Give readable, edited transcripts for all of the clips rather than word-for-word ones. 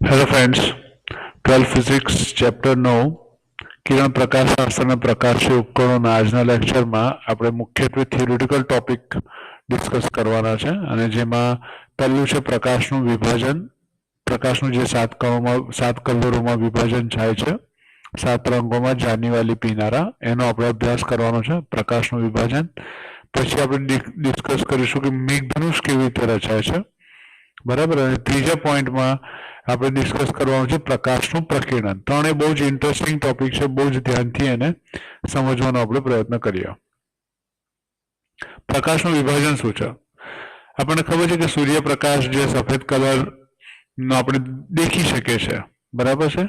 Hello friends, 12 physics chapter 9 કિરણ પ્રકાશશાસ્ત્રના પ્રકાશીય ઉપકરણોના આજના લેક્ચરમાં આપણે મુખ્યત્વે થિયોરિટિકલ ટોપિક ડિસ્કસ કરવાના છે અને જેમાં પહેલું છે પ્રકાશનું વિભાજન. પ્રકાશનું જે 7 કલરોમાં વિભાજન થાય છે, 7 રંગોમાં જાનીવાલી પીનારા, એનો આપણે અભ્યાસ કરવાનો છે. પ્રકાશનું વિભાજન પછી આપણે ડિસ્કસ કરીશું કે મેઘધનુષ કેવી રીતે રચાય છે, બરાબર. અને ત્રીજા પોઈન્ટમાં આપણે ડિસ્કસ કરવાનું છે પ્રકાશનું પ્રકીર્ણન. ત્રણે બહુ જ ઇન્ટરેસ્ટિંગ ટોપિક છે, બહુ જ ધ્યાનથી એને સમજવાનો આપણે પ્રયત્ન કરીએ. પ્રકાશનું વિભાજન શું છે? આપણને ખબર છે કે સૂર્યપ્રકાશ જે સફેદ કલરનો આપણે દેખી શકીએ છીએ, બરાબર છે,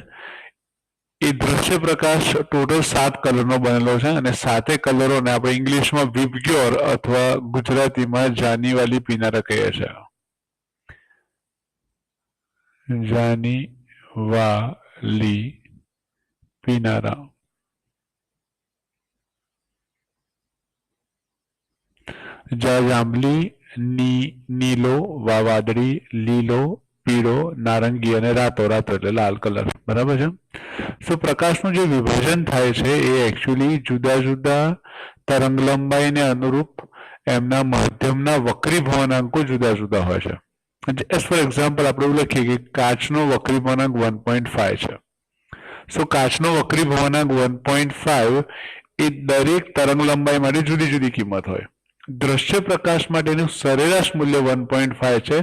એ દ્રશ્ય પ્રકાશ ટોટલ 7 કલરનો બનેલો છે અને 7 કલરોને આપણે ઇંગ્લિશમાં વિબગ્યોર અથવા ગુજરાતીમાં જાનીવાલી પીનારા કહીએ છીએ. જાનીવાલી પીનારા. જાંબલી, નીલો, વાદળી, લીલો, પીળો, નારંગી અને રાતો એટલે લાલ કલર, બરાબર છે. સો પ્રકાશનું જે વિભાજન થાય છે એ એકચ્યુઅલી જુદા જુદા તરંગ લંબાઈને અનુરૂપ એમના માધ્યમના વક્રીભવનાંકો જુદા જુદા હોય છે. એઝ ફોર એક્ઝામ્પલ આપણે એવું લખીએ કે કાચનો વક્રીભવનાંક 1.5 છે. સો કાચનો વક્રીભવનાંક 1.5 એ દરેક તરંગ લંબાઈ માટે જુદી જુદી કિંમત હોય. દ્રશ્ય પ્રકાશ માટેનું સરેરાશ મૂલ્ય 1.5 છે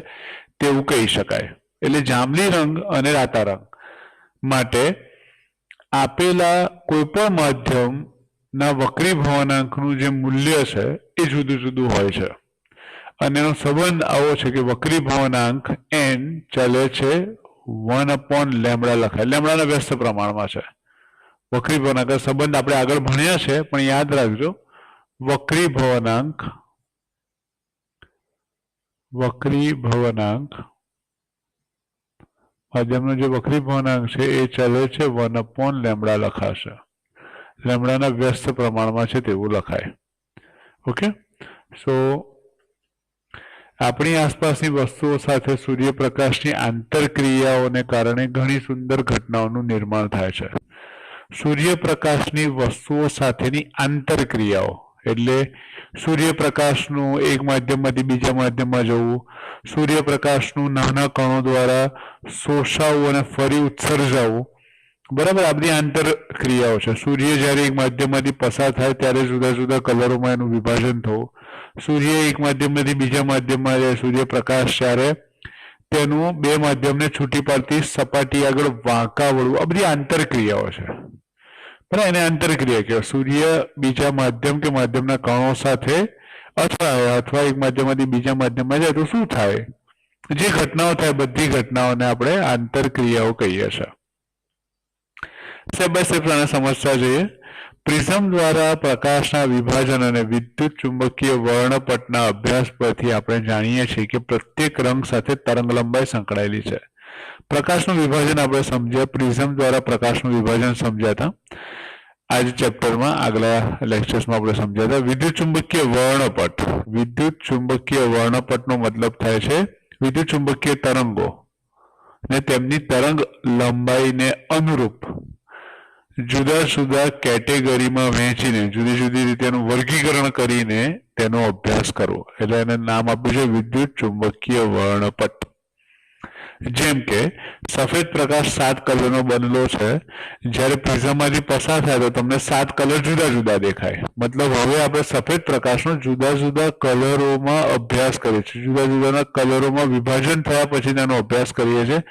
તેવું કહી શકાય. એટલે જાંબલી રંગ અને રાતા રંગ માટે આપેલા કોઈપણ માધ્યમના વક્રીભવનાંકનું જે મૂલ્ય છે એ જુદું જુદું હોય છે અને એનો સંબંધ આવો છે કે વક્રીભવનાંક n ચાલે છે 1/λ લખાય. લેમ્ડાના વ્યસ્ત પ્રમાણમાં છે વક્રીભવનાંક. સંબંધ આપણે આગળ ભણ્યા છે પણ યાદ રાખજો, વક્રીભવનાંક માધ્યમનો જે વક્રીભવનાંક છે એ ચાલે છે 1/λ લખાશે. લેમ્ડાના વ્યસ્ત પ્રમાણમાં છે તેવું લખાય. ઓકે. સો આપણી આસપાસની વસ્તુઓ સાથે સૂર્યપ્રકાશની આંતરક્રિયાઓને કારણે ઘણી સુંદર ઘટનાઓનું નિર્માણ થાય છે. સૂર્યપ્રકાશની વસ્તુઓ સાથેની આંતરક્રિયાઓ એટલે સૂર્યપ્રકાશનું એક માધ્યમમાંથી બીજા માધ્યમમાં જવું, સૂર્યપ્રકાશનું નાના કણો દ્વારા શોષાવવું અને ફરી ઉત્સર્જાવું, બરાબર. આ બધી આંતરક્રિયાઓ છે. સૂર્ય જ્યારે એક માધ્યમમાંથી પસાર થાય ત્યારે જુદા જુદા કલરોમાં એનું વિભાજન થવું, સૂર્ય એક માધ્યમમાંથી બીજા માધ્યમમાં જાય, સૂર્યપ્રકાશ જ્યારે તેનું બે માધ્યમને છૂટી પાડતી સપાટી આગળ વાંકા વળવું, આ બધી આંતરક્રિયાઓ છે, બરાબર. એને આંતરક્રિયા કહેવાય. સૂર્ય બીજા માધ્યમ કે માધ્યમના કણો સાથે અથવા એક માધ્યમમાંથી બીજા માધ્યમમાં જાય તો શું થાય, જે ઘટનાઓ થાય બધી ઘટનાઓને આપણે આંતરક્રિયાઓ કહીએ છીએ. સ્ટેપ બાય સ્ટેપ આને સમજતા જઈએ. પ્રિઝમ દ્વારા પ્રકાશના વિભાજન અને વિદ્યુત ચુંબકીય વર્ણપટના અભ્યાસ પરથી આપણે જાણીએ છીએ કે પ્રત્યેક રંગ સાથે તરંગ લંબાઈ સંકળાયેલી છે. પ્રકાશનું વિભાજન આપણે સમજ્યા, પ્રિઝમ દ્વારા પ્રકાશનું વિભાજન સમજ્યા હતા આજ ચેપ્ટરમાં. આગલા લેક્ચર્સમાં આપણે સમજ્યા હતા વિદ્યુત ચુંબકીય વર્ણપટ. વિદ્યુત ચુંબકીય વર્ણપટનો મતલબ થાય છે વિદ્યુત ચુંબકીય તરંગો ને તેમની તરંગ લંબાઈને અનુરૂપ જુદા જુદા કેટેગરીમાં વહેંચીને જુદી જુદી રીતે એનું વર્ગીકરણ કરીને તેનો અભ્યાસ કરવો. એટલે એને નામ આપ્યું છે વિદ્યુત ચુંબકીય વર્ણપટ. જેમ કે સફેદ પ્રકાશ 7 કલરનો બનેલો છે, જ્યારે પ્રિઝમમાંથી પસાર થાય તો તમને 7 કલર જુદા જુદા દેખાય. મતલબ હવે આપણે સફેદ પ્રકાશનો જુદા જુદા કલરોમાં અભ્યાસ કરીએ છીએ, જુદા જુદાના કલરોમાં વિભાજન થયા પછી તેનો અભ્યાસ કરીએ છીએ.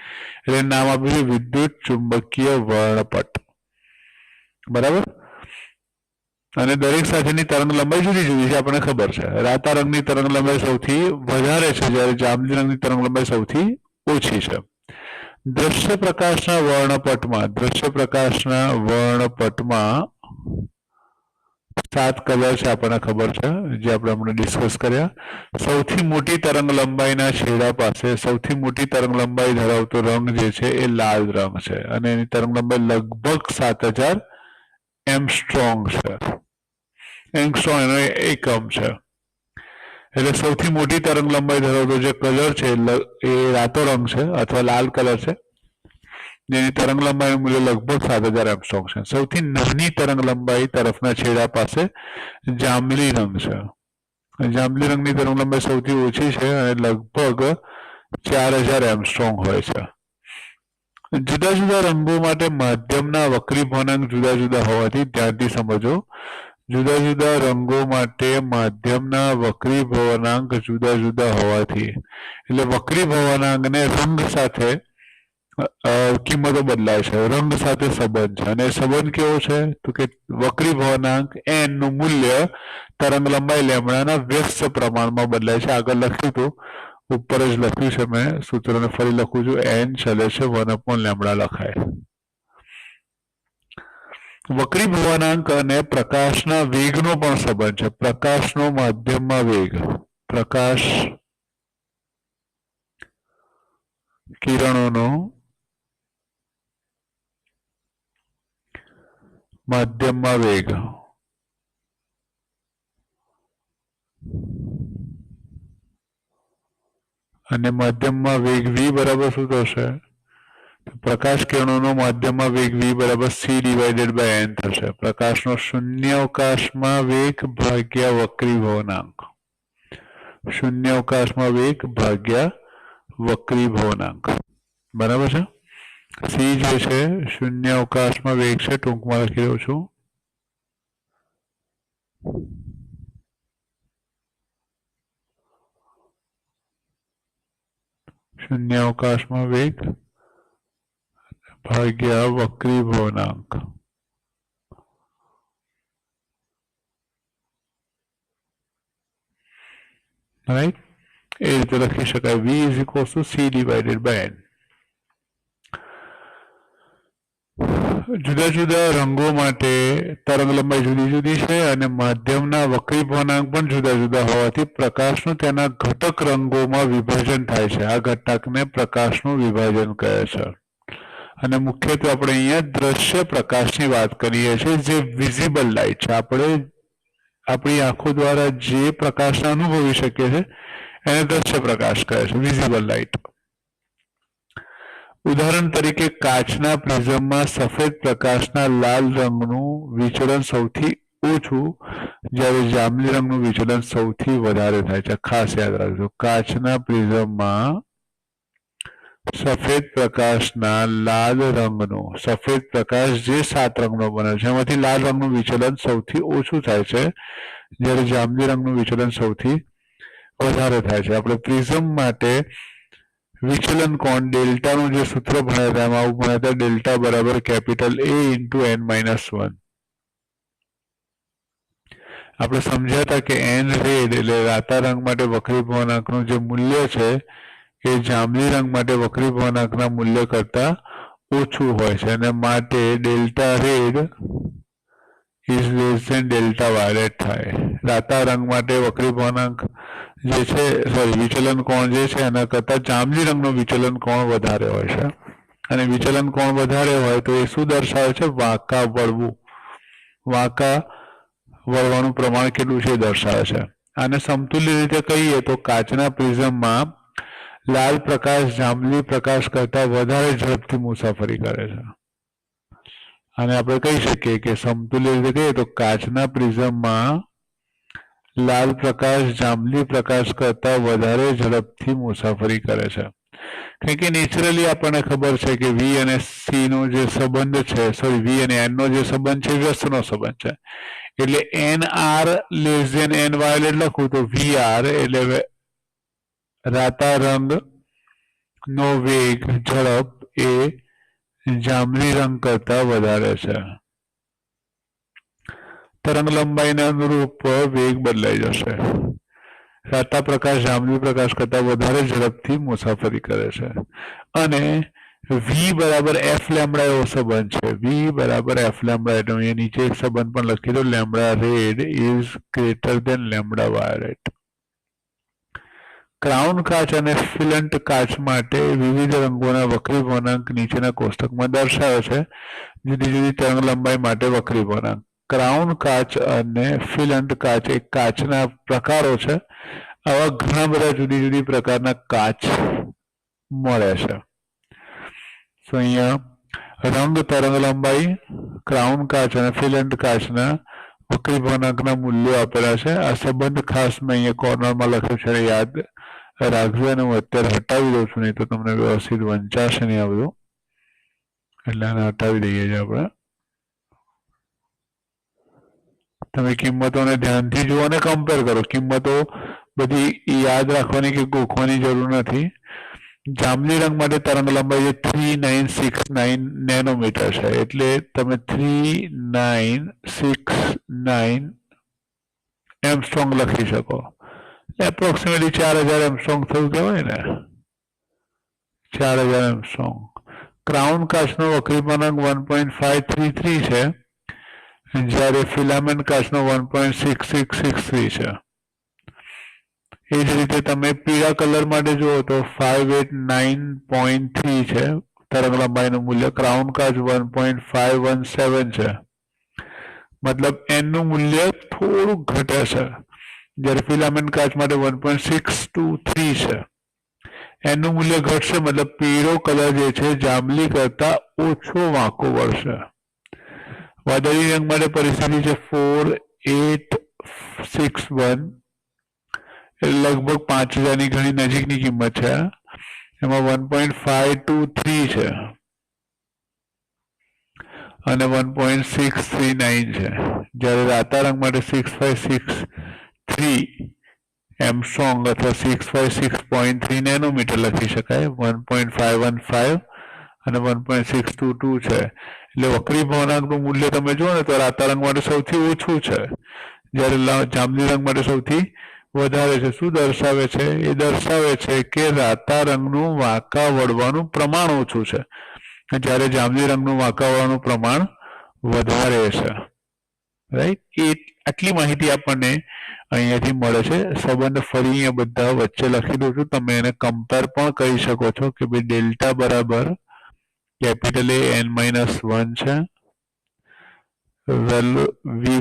એટલે નામ આપ્યું છે વિદ્યુત ચુંબકીય વર્ણપટ, બરાબર. અને દરેક સાથેની તરંગ લંબાઈ જુદી જુદી છે, આપણને ખબર છે. રાતા રંગની તરંગ લંબાઈ સૌથી વધારે છે, જ્યારે જાંબલી રંગની તરંગ લંબાઈ સૌથી ઓછી છે. દ્રશ્ય પ્રકાશના વર્ણપટમાં 7 કલર છે, આપણને ખબર છે, જે આપણે હમણાં ડિસ્કસ કર્યા. સૌથી મોટી તરંગ લંબાઈના છેડા પાસે સૌથી મોટી તરંગ લંબાઈ ધરાવતો રંગ જે છે એ લાલ રંગ છે અને એની તરંગ લંબાઈ લગભગ 7000 એંગસ્ટ્રોમ છે. એંગસ્ટ્રોમ એનો એકમ છે. એટલે સૌથી મોટી તરંગ લંબાઈ ધરાવતો જે કલર છે એ રાતો રંગ છે અથવા લાલ કલર છે. જેની તરંગ લંબાઈનું મૂલ્ય લગભગ 7000 એંગસ્ટ્રોમ છે। સૌથી નાની તરંગ લંબાઈ તરફના છેડા પાસે જાંબલી રંગ છે। જાંબલી રંગની તરંગ લંબાઈ સૌથી ઓછી છે અને લગભગ 4000 એંગસ્ટ્રોમ હોય છે। જુદા જુદા રંગો માટે માધ્યમના વક્રીભવનાંક જુદા જુદા હોવાથી ધ્યાનથી સમજો। જુદા જુદા રંગો માટે માધ્યમના વક્રીભવનાંક જુદા જુદા હોવાથી એટલે વક્રીભવનાંકને રંગ સાથે કિંમતો બદલાય છે, રંગ સાથે સંબંધ છે અને સંબંધ કેવો છે તો કે વક્રીભવનાંક n નું મૂલ્ય તરંગ લંબાઈ લેમ્ડાના વ્યસ્ત પ્રમાણમાં બદલાય છે। આગળ લખ્યું હતું, ઉપર જ લખ્યું છે, મેં સૂત્રને ફરી લખું છું, n ચલે છે 1/λ લખાય। વક્રીભવનાંક અને પ્રકાશના વેગનો પણ સંબંધ છે। પ્રકાશનો માધ્યમમાં વેગ, પ્રકાશ કિરણોનો માધ્યમમાં વેગ અને માધ્યમમાં વેગ v બરાબર શું થશે? પ્રકાશ કિરણોનો માધ્યમમાં વેગ v બરાબર c/n થશે। પ્રકાશનો શૂન્યાવકાશમાં વેગ ભાગ્યા વક્રીભવનાંક, શૂન્યાવકાશમાં વેગ ભાગ્યા વક્રીભવનાંક બરાબર છે। c જે છે શૂન્યાવકાશમાં વેગ છે, ટૂંકમાં લખી રહ્યો છું, શૂન્યાવકાશમાં વેગ ભાગ્યા વક્રીભવનાંક રાઈટ, એ રીતે લખી શકાય v = c/n। જુદા જુદા રંગો માટે તરંગ લંબાઈ જુદી જુદી છે અને માધ્યમના વક્રીભવનાંક પણ જુદા જુદા હોવાથી પ્રકાશનું તેના ઘટક રંગોમાં વિભાજન થાય છે। આ ઘટકને પ્રકાશનું વિભાજન કહે છે અને મુખ્યત્વે આપણે અહીંયા દ્રશ્ય પ્રકાશની વાત કરીએ છીએ, જે વિઝિબલ લાઇટ છે। આપણે આપણી આંખો દ્વારા જે પ્રકાશને અનુભવી શકીએ છીએ એને દ્રશ્ય પ્રકાશ કહે છે, વિઝિબલ લાઇટ। ઉદાહરણ તરીકે કાચના પ્રિઝમમાં સફેદ પ્રકાશના લાલ રંગનું વિચલન સૌથી ઓછું જ્યારે જાંબલી રંગનું વિચલન સૌથી વધારે થાય છે। ખાસ યાદ રાખજો, કાચના પ્રિઝમમાં સફેદ પ્રકાશના લાલ રંગનું, સફેદ પ્રકાશ જે 7 રંગનો બને છે એમાંથી લાલ રંગનું વિચલન સૌથી ઓછું થાય છે જ્યારે જાંબલી રંગનું વિચલન સૌથી વધારે થાય છે। આપણે પ્રિઝમ માટે વિચલન કોણ ડેલ્ટાનું જે સૂત્ર ભણ્યા હતા એમાં આવું ભણ્યા હતા, ડેલ્ટા બરાબર કેપિટલ A × n-1। આપણે સમજ્યા હતા કે n રેડ એટલે રાતા રંગ માટે વક્રીભવનાંકનું જે મૂલ્ય છે એ જાંબલી રંગ માટે વક્રીભવનાંકના મૂલ્ય કરતા ઓછું હોય છે અને માટે delta red is less than delta violet થાય। રાતા રંગ માટે વક્રીભવનાંક જે છે વિચલન કોણ જે છે એના કરતાં જાંબલી રંગનો વિચલન કોણ વધારે હોય છે અને વિચલન કોણ વધારે હોય તો એ શું દર્શાવે છે? વાંકા વળવું, વાંકા વળવાનું પ્રમાણ કેટલું છે એ દર્શાવે છે। આને સમતુલ્ય રીતે કહીએ તો કાચના પ્રિઝમમાં લાલ પ્રકાશ જાંબલી પ્રકાશ કરતાં વધારે ઝડપથી મુસાફરી કરે છે। અને આપણે કહી શકીએ કે સમતુલ્ય રીતે કહીએ તો કાચના પ્રિઝમમાં લાલ પ્રકાશ જાંબલી પ્રકાશ કરતાં વધારે ઝડપથી મુસાફરી કરે છે। કારણ કે નેચરલી આપણને ખબર છે કે v અને c નો જે સંબંધ છે, v અને n નો જે સંબંધ છે વ્યસ્તનો સંબંધ છે, એટલે nr less than n violet લખું તો vr એટલે રાતા રંગ નો વેગ ઝડપ એ જાંબલી રંગ કરતા વધારે છે। તરંગ લંબાઈને અનુરૂપ વેગ બદલાઈ જશે। રાતા પ્રકાશ જાંબલી પ્રકાશ કરતા વધારે ઝડપથી મુસાફરી કરે છે અને v બરાબર f લેમ્બડા એવો સંબંધ છે। v બરાબર f લેમ્બડા એટલે અહીંયા નીચે એક સંબંધ પણ લખી દો, lambda red is greater than lambda violet. Crown કાચ અને ફિલન્ટ કાચ માટે વિવિધ રંગોના વક્રીભવનાંક નીચેના કોષ્ટકમાં દર્શાવે છે। જુદી જુદી તરંગ લંબાઈ માટે વક્રીભવનાંક। ક્રાઉન કાચ અને ફિલન્ટ કાચ એ કાચના પ્રકારો છે। આવા ઘણા બધા જુદી જુદી પ્રકારના કાચ મળે છે। તો અહીંયા રંગ, તરંગ લંબાઈ, ક્રાઉન કાચ અને ફિલન્ટ કાચના વક્રી ભવનાંકના મૂલ્યો આપેલા છે. આ સંબંધ ખાસ મેં અહીંયા કોર્નરમાં લખ્યું છે, યાદ રાખજો. અને હું અત્યારે હટાવી દઉં છું, નહીં તો તમને વ્યવસ્થિત વંચાશે નહીં આ બધું. એટલે આને હટાવી દઈએ છીએ આપણે. તમે કિંમતોને ધ્યાનથી જુઓ અને કમ્પેર કરો. કિંમતો બધી યાદ રાખવાની કે ગોખવાની જરૂર નથી. જાંબલી રંગ માટે તરંગ લંબાઈ 3969 નેનોમીટર છે, એટલે તમે 3969 એમસ્ટ્રોંગ લખી શકો. એપ્રોક્સિમેટલી 4000 એમસ્ટ્રોંગ થયું કહેવાય ને, 4000 એમસ્ટ્રોંગ. ક્રાઉન કાચનો વક્રી ભવનાંક 1.533 છે, જ્યારે ફિલામેન્ટ કાચનો 1.6663 છે. એ જ રીતે તમે પીળા કલર માટે જુઓ તો 589.3 છે તરંગ લંબાઈનું મૂલ્ય. ક્રાઉન કાચ 1.517 છે, મતલબ એનું મૂલ્ય થોડું ઘટે છે. જ્યારે ફિલામેન્ટ કાચ માટે 1.623 છે, એનું મૂલ્ય ઘટશે. મતલબ પીળો કલર જે છે જાંબલી કરતા ઓછો વાંકો વળશે. વાદળી રંગ માટે પરિસ્થિતિ છે 4861, લગભગ 5000ની ઘણી નજીકની કિંમત છે. એમાં 1.523 છે અને 1.639 છે. જ્યારે રાતા રંગ માટે 6563 એમસ્ટ્રોંગ અથવા 656.3 નેનોમીટર લખી શકાય. 1.515 અને 1.622 છે. એટલે વક્રી ભવનાંકનું મૂલ્ય તમે જુઓ ને તો રાતા રંગ માટે સૌથી ઓછું છે, જ્યારે જાંબલી રંગ માટે સૌથી વધારે છે. શું દર્શાવે છે? એ દર્શાવે છે કે રાતા રંગનું વાંકા વળવાનું પ્રમાણ ઓછું છે, જ્યારે જાંબલી રંગનું વાંકા વળવાનું પ્રમાણ વધારે છે. રાઈટ? એ આટલી માહિતી આપણને અહીંયાથી મળે છે. સંબંધ ફરી અહીંયા બધા વચ્ચે લખી દઉં છું. તમે એને કમ્પેર પણ કરી શકો છો કે ભાઈ ડેલ્ટા બરાબર કેપિટલ A n-1 છે.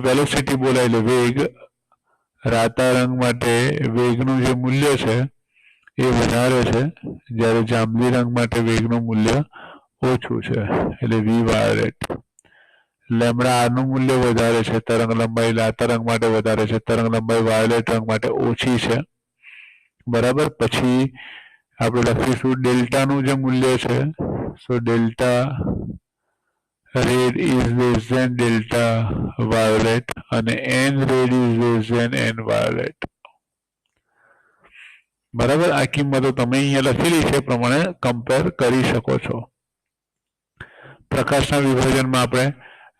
વેલોસિટી બોલાય એટલે વેગ. રાતા રંગ માટે વેગનું જે મૂલ્ય છે એ વધારે છે, જ્યારે જાંબલી રંગ માટે વેગનું મૂલ્ય ઓછું છે, એટલે વી વાયોલેટ. લેમ્બડા આરનું મૂલ્ય વધારે છે. તરંગ લંબાઈ રાતા રંગ માટે વધારે છે, તરંગ લંબાઈ વાયોલેટ રંગ માટે ઓછી છે. બરાબર. પછી આપણે લખીશું ડેલ્ટાનું જે મૂલ્ય છે. સો delta red is less than delta violet અને n red is less than n violet. બરાબર. આ કિંમતો તમે અહીંયા લખેલી છે પ્રમાણે કમ્પેર કરી શકો છો. પ્રકાશના વિભાજનમાં આપણે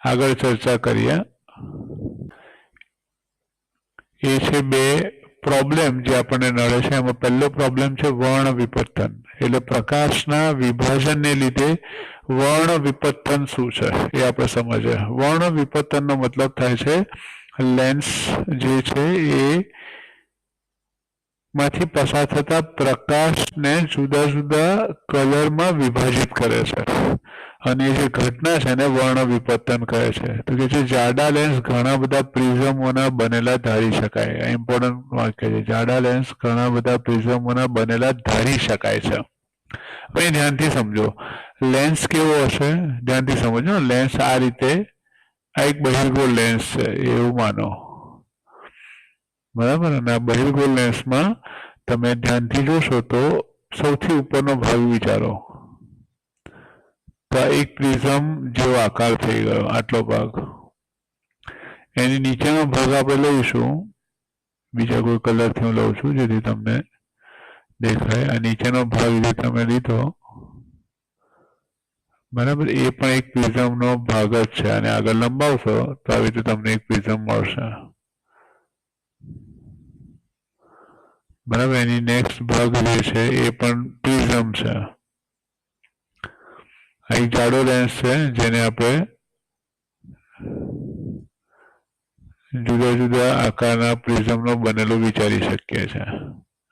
આગળ ચર્ચા કરીએ. એ છે બે પ્રોબ્લેમ જે આપણને નડે છે. એમાં પહેલો પ્રોબ્લેમ છે વર્ણ વિપત્તન. એટલે પ્રકાશના વિભાજનને લીધે વર્ણ વિપત્તન શું છે એ આપણે સમજીએ. વર્ણ વિપત્તનનો મતલબ થાય છે લેન્સ જે છે એ માંથી પસાર થતા પ્રકાશને જુદા જુદા કલરમાં વિભાજિત કરે છે, અને જે ઘટના છે એને વર્ણ વિપત્તન કહે છે. તો કે છે જાડા લેન્સ ઘણા બધા પ્રિઝમોના બનેલા ધારી શકાય. ઇમ્પોર્ટન્ટ વાક્ય છે. જાડા લેન્સ ઘણા બધા પ્રિઝમોના બનેલા ધારી શકાય છે. હવે ધ્યાનથી સમજો. લેન્સ કેવો હશે? ધ્યાનથી સમજો. લેન્સ આ રીતે, આ એક બહિર્ગોળ લેન્સ છે એવું માનો. બરાબર. અને આ બહિર્ગોળ લેન્સમાં તમે ધ્યાનથી જોશો તો સૌથી ઉપરનો ભાગ વિચારો. તો એક પ્રિઝમ જેવો આકાર થઈ ગયો, આટલો ભાગ. એની નીચેનો ભાગ આપણે લઈશું. બીજા કોઈ કલરથી હું લઉં છું જેથી તમને દેખાય. આ નીચેનો ભાગ જે તમે લીધો, બરાબર, એ પણ એક પ્રિઝમનો ભાગ જ છે. અને આગળ લંબાવશો તો આવી રીતે તમને એક પ્રિઝમ મળશે. બરાબર. એની નેક્સ્ટ ભાગ જે છે એ પણ પ્રિઝમ છે. આ એક જાડો લેન્સ છે જેને આપણે જુદા જુદા આકારના પ્રિઝમનો બનેલો વિચારી શકીએ છીએ.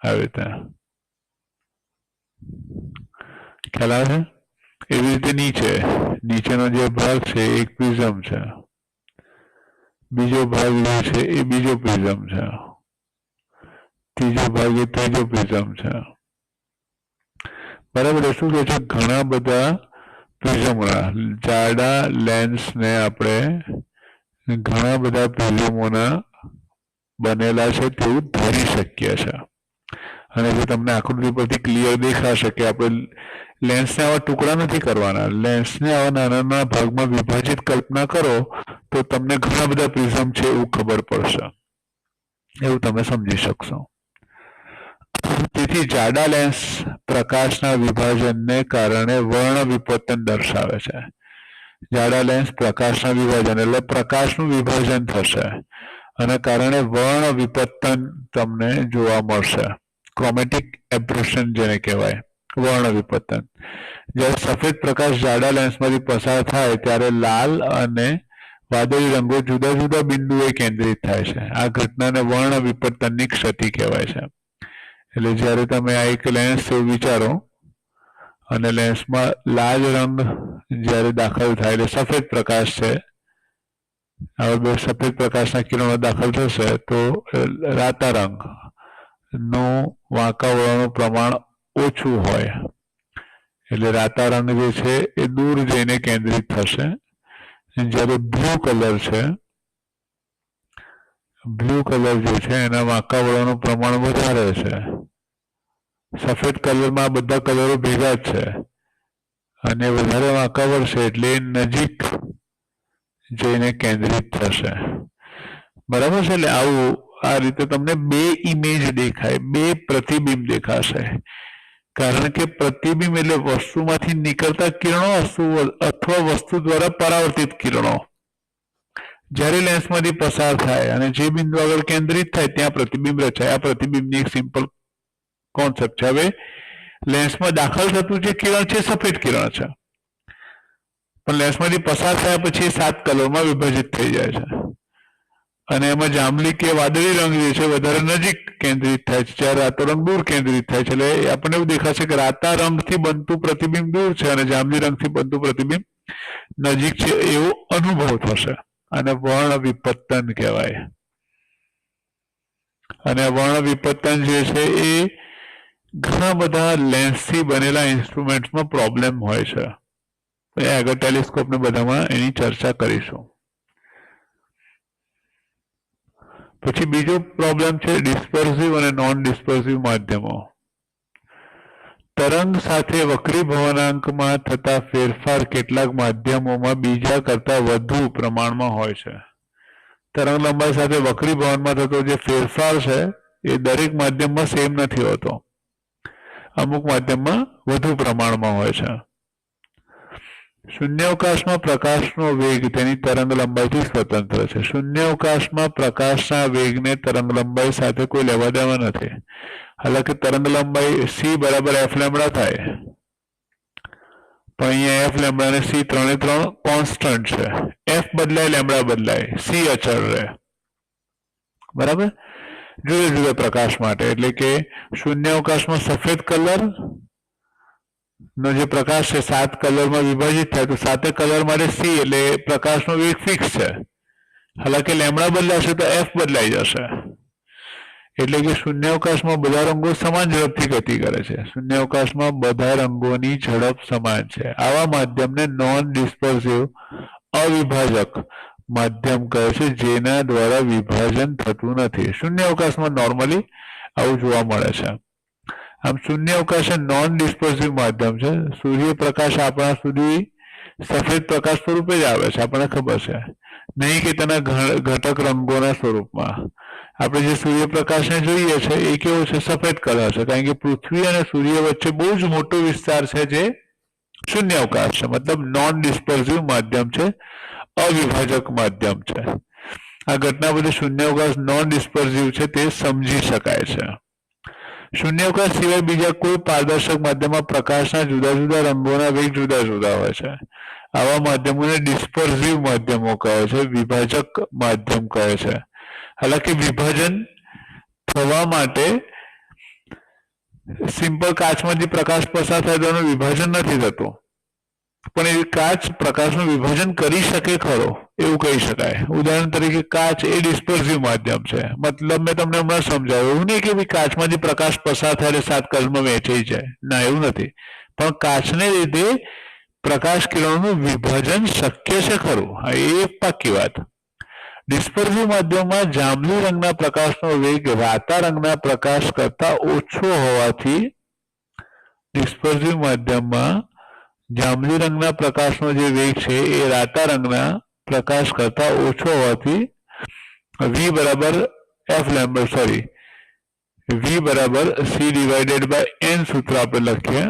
આવી રીતે ખ્યાલ આવે છે? એવી રીતે નીચેનો જે ભાગ છે એક પ્રિઝમ છે, બીજો ભાગ જે છે એ બીજો પ્રિઝમ છે, ત્રીજો ભાગ એ ત્રીજો પ્રિઝમ છે. બરાબર. એ શું કહે છે? ઘણા બધા પ્રિઝમોના જાડા લેન્સને આપણે ઘણા બધા પ્રિઝમોના બનેલા છે તેવું ધારી શકીએ છીએ। અને જો તમને આકૃતિ પરથી ક્લિયર દેખાશે કે આપણે લેન્સને આવા ટુકડા નથી કરવાના, લેન્સને આવા નાના નાના ભાગમાં વિભાજિત કલ્પના કરો તો તમને ઘણા બધા પ્રિઝમ છે એવું ખબર પડશે, એવું તમે સમજી શકશો। તેથી જાડા લેન્સ પ્રકાશના વિભાજનને કારણે વર્ણ વિપતન દર્શાવે છે। જાડા લેન્સ પ્રકાશના વિભાજન એટલે પ્રકાશનું વિભાજન થશે અને કારણે વર્ણ વિપતન તમને જોવા મળશે। ક્રોમેટિક એબ્રેશન જેને કહેવાય, વર્ણ વિપતન। જ્યારે સફેદ પ્રકાશ જાડા લેન્સમાંથી પસાર થાય ત્યારે લાલ અને વાદળી રંગો જુદા જુદા બિંદુએ કેન્દ્રિત થાય છે। આ ઘટનાને વર્ણ વિપતનની ક્ષતિ કહેવાય છે। એટલે જ્યારે તમે આ એક લેન્સ એવું વિચારો અને લેન્સમાં લાલ રંગ જ્યારે દાખલ થાય એટલે સફેદ પ્રકાશ છે, હવે બે સફેદ પ્રકાશના કિરણો દાખલ થશે તો રાતા રંગનું વાંકા વળાનું પ્રમાણ ઓછું હોય એટલે રાતા રંગ જે છે એ દૂર જઈને કેન્દ્રિત થશે। જ્યારે બ્લુ કલર છે, બ્લુ કલર જે છે એના વાંકા વળાનું પ્રમાણ વધારે છે। સફેદ કલરમાં આ બધા કલરો ભેગા જ છે અને વધારે વાંકા વળશે એટલે નજીક જઈને કેન્દ્રિત થશે, બરાબર છે। એટલે આવું આ રીતે તમને બે ઇમેજ દેખાય, બે પ્રતિબિંબ દેખાશે। કારણ કે પ્રતિબિંબ એટલે વસ્તુમાંથી નીકળતા કિરણો અથવા વસ્તુ દ્વારા પરાવર્તિત કિરણો જ્યારે લેન્સમાંથી પસાર થાય અને જે બિંદુ આગળ કેન્દ્રિત થાય ત્યાં પ્રતિબિંબ રચાય। આ પ્રતિબિંબની એક સિમ્પલ કોન્સેપ્ટ છે। હવે લેન્સમાં દાખલ થતું જે કિરણ છે સફેદ કિરણ છે, પણ લેન્સમાંથી પસાર થયા પછી 7 કલરમાં વિભાજિત થઈ જાય છે અને એમાં જાંબલી કે વાદળી રંગ જે છે વધારે નજીક કેન્દ્રિત થાય છે, જ્યારે રાતો રંગ દૂર કેન્દ્રિત થાય છે। એટલે આપણને એવું દેખાશે કે રાતા રંગથી બનતું પ્રતિબિંબ દૂર છે અને જાંબલી રંગથી બનતું પ્રતિબિંબ નજીક છે એવો અનુભવ થશે, અને વર્ણ વિપતન કહેવાય। અને વર્ણ વિપતન જે છે એ ઘણા બધા લેન્સથી બનેલા ઇન્સ્ટ્રુમેન્ટ્સમાં પ્રોબ્લેમ હોય છે, આગળ ટેલિસ્કોપ ને બધામાં એની ચર્ચા કરીશું। પછી બીજો પ્રોબ્લેમ છે ડિસ્પર્સિવ અને નોન ડિસ્પર્સિવ માધ્યમો। તરંગ સાથે વક્રીભવનાંકમાં થતા ફેરફાર કેટલાક માધ્યમોમાં બીજા કરતા વધુ પ્રમાણમાં હોય છે। તરંગ લંબાઈ સાથે વક્રીભવનમાં થતો જે ફેરફાર છે એ દરેક માધ્યમમાં સેમ નથી હોતો, અમુક માધ્યમમાં વધુ પ્રમાણમાં હોય છે। શૂન્યાવકાશમાં પ્રકાશનો વેગ તેની તરંગ લંબાઈથી સ્વતંત્ર છે। શૂન્યાવકાશમાં પ્રકાશના વેગને તરંગ લંબાઈ સાથે કોઈ લેવા દેવા નથી। હાલાકી તરંગ લંબાઈ c બરાબર f લેમ્બડા થાય, પણ અહીંયા f લેમ્બડા અને c ત્રણે ત્રણ કોન્સ્ટન્ટ છે। f બદલાય, લેમ્બડા બદલાય, c અચળ રહે, બરાબર। જુદા જુદા પ્રકાશ માટે એટલે કે શૂન્યાવકાશમાં સફેદ કલર નો જે પ્રકાશ છે 7 કલરમાં વિભાજિત થાય તો 7 કલર માટે c એટલે પ્રકાશનો વેગ ફિક્સ છે। હાલાકી લેમ્બડા બદલાશે તો f બદલાઈ જશે, એટલે કે શૂન્યાવકાશમાં બધા રંગો સમાન ઝડપથી ગતિ કરે છે। શૂન્યાવકાશમાં બધા રંગોની ઝડપ સમાન છે। આવા માધ્યમને નોન ડિસ્પર્સિવ અવિભાજક માધ્યમ કહે છે, જેના દ્વારા વિભાજન થતું નથી। શૂન્યાવકાશમાં નોર્મલી આવું જોવા મળે છે। આમ શૂન્યાવકાશ એ નોન ડિસ્પર્સિવ માધ્યમ છે। સૂર્યપ્રકાશ આપણા સુધી સફેદ પ્રકાશ સ્વરૂપે જ આવે છે, આપણને ખબર છે, નહીં કે તેના ઘટક રંગોના સ્વરૂપમાં। આપણે જે સૂર્યપ્રકાશને જોઈએ છે એ કેવો છે, સફેદ કલર છે, કારણ કે પૃથ્વી અને સૂર્ય વચ્ચે બહુ જ મોટો વિસ્તાર છે જે શૂન્યાવકાશ છે, મતલબ નોન ડિસ્પર્સિવ માધ્યમ છે, અવિભાજક માધ્યમ છે। આ ઘટના બધી શૂન્યાવકાશ નોન ડિસ્પર્સિવ છે તે સમજી શકાય છે। શૂન્યાવકાશ સિવાય બીજા કોઈ પારદર્શક માધ્યમમાં પ્રકાશના જુદા જુદા રંગોના વેગ જુદા જુદા હોય છે। આવા માધ્યમોને ડિસ્પર્સિવ માધ્યમો કહે છે, વિભાજક માધ્યમ કહે છે। હાલાકી વિભાજન થવા માટે સિમ્પલ કાચમાંથી પ્રકાશ પસાર થાય તો એનું વિભાજન નથી થતું, પણ એ કાચ પ્રકાશનું વિભાજન કરી શકે ખરો એવું કહી શકાય। ઉદાહરણ તરીકે કાચ એ ડિસ્પર્સિવ માધ્યમ છે, મતલબ મેં તમને હમણાં સમજાવ્યું, એવું નહીં કે ભાઈ કાચમાંથી પ્રકાશ પસાર થાય એટલે 7 કલરમાં વહેંચાઈ જાય, ના એવું નથી, પણ કાચને લીધે પ્રકાશ કિરણોનું વિભાજન શક્ય છે ખરું? હા, એ પાકી વાત. ડિસ્પર્સિવ માધ્યમમાં જાંબલી રંગના પ્રકાશનો વેગ રાતા રંગના પ્રકાશ કરતા ઓછો હોવાથી ડિસ્પર્સિવ માધ્યમમાં જાંબલી રંગના પ્રકાશનો જે વેગ છે એ રાતા રંગના પ્રકાશ કરતા ઓછો હોવાથી v બરાબર f લેમ્બડા v બરાબર c ડિવાઇડેડ બાય n સૂત્ર આપણે લખીએ.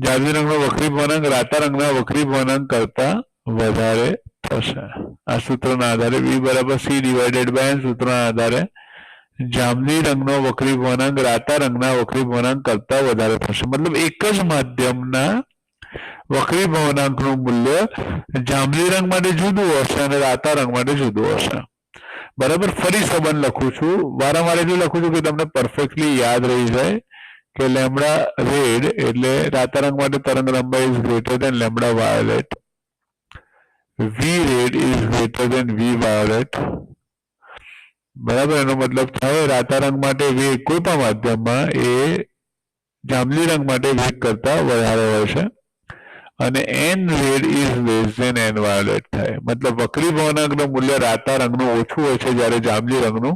જાંબલી રંગનો વક્રી ભવનાંક રાતા રંગના વક્રી ભવનાંક કરતા વધારે થશે. આ સૂત્રના આધારે v બરાબર c ડિવાઇડેડ બાય n સૂત્રના આધારે જાંબલી રંગનો વક્રી ભવનાંક રાતા રંગના વક્રી ભવનાંક કરતા વધારે થશે. મતલબ એક જ માધ્યમના વક્રી ભવનાંકનું મૂલ્ય જાંબલી રંગ માટે જુદું હશે અને રાતા રંગ માટે જુદું હશે. બરાબર. ફરી સંબંધ લખું છું, વારંવાર એટલું લખું છું કે તમને પરફેક્ટલી યાદ રહી જાય કે લેમ્બડા રેડ એટલે રાતા રંગ માટે તરંગ લંબાઈ is greater than lambda violet. V red is greater than v violet. બરાબર. એનો મતલબ થાય રાતા રંગ માટે વેગ કોઈ પણ માધ્યમમાં એ જાંબલી રંગ માટે વેગ કરતા વધારે હોય છે અને n red is less than n violet થાય. મતલબ વક્રી ભવનાંકનું મૂલ્ય રાતા રંગનું ઓછું હોય છે જ્યારે જાંબલી રંગનું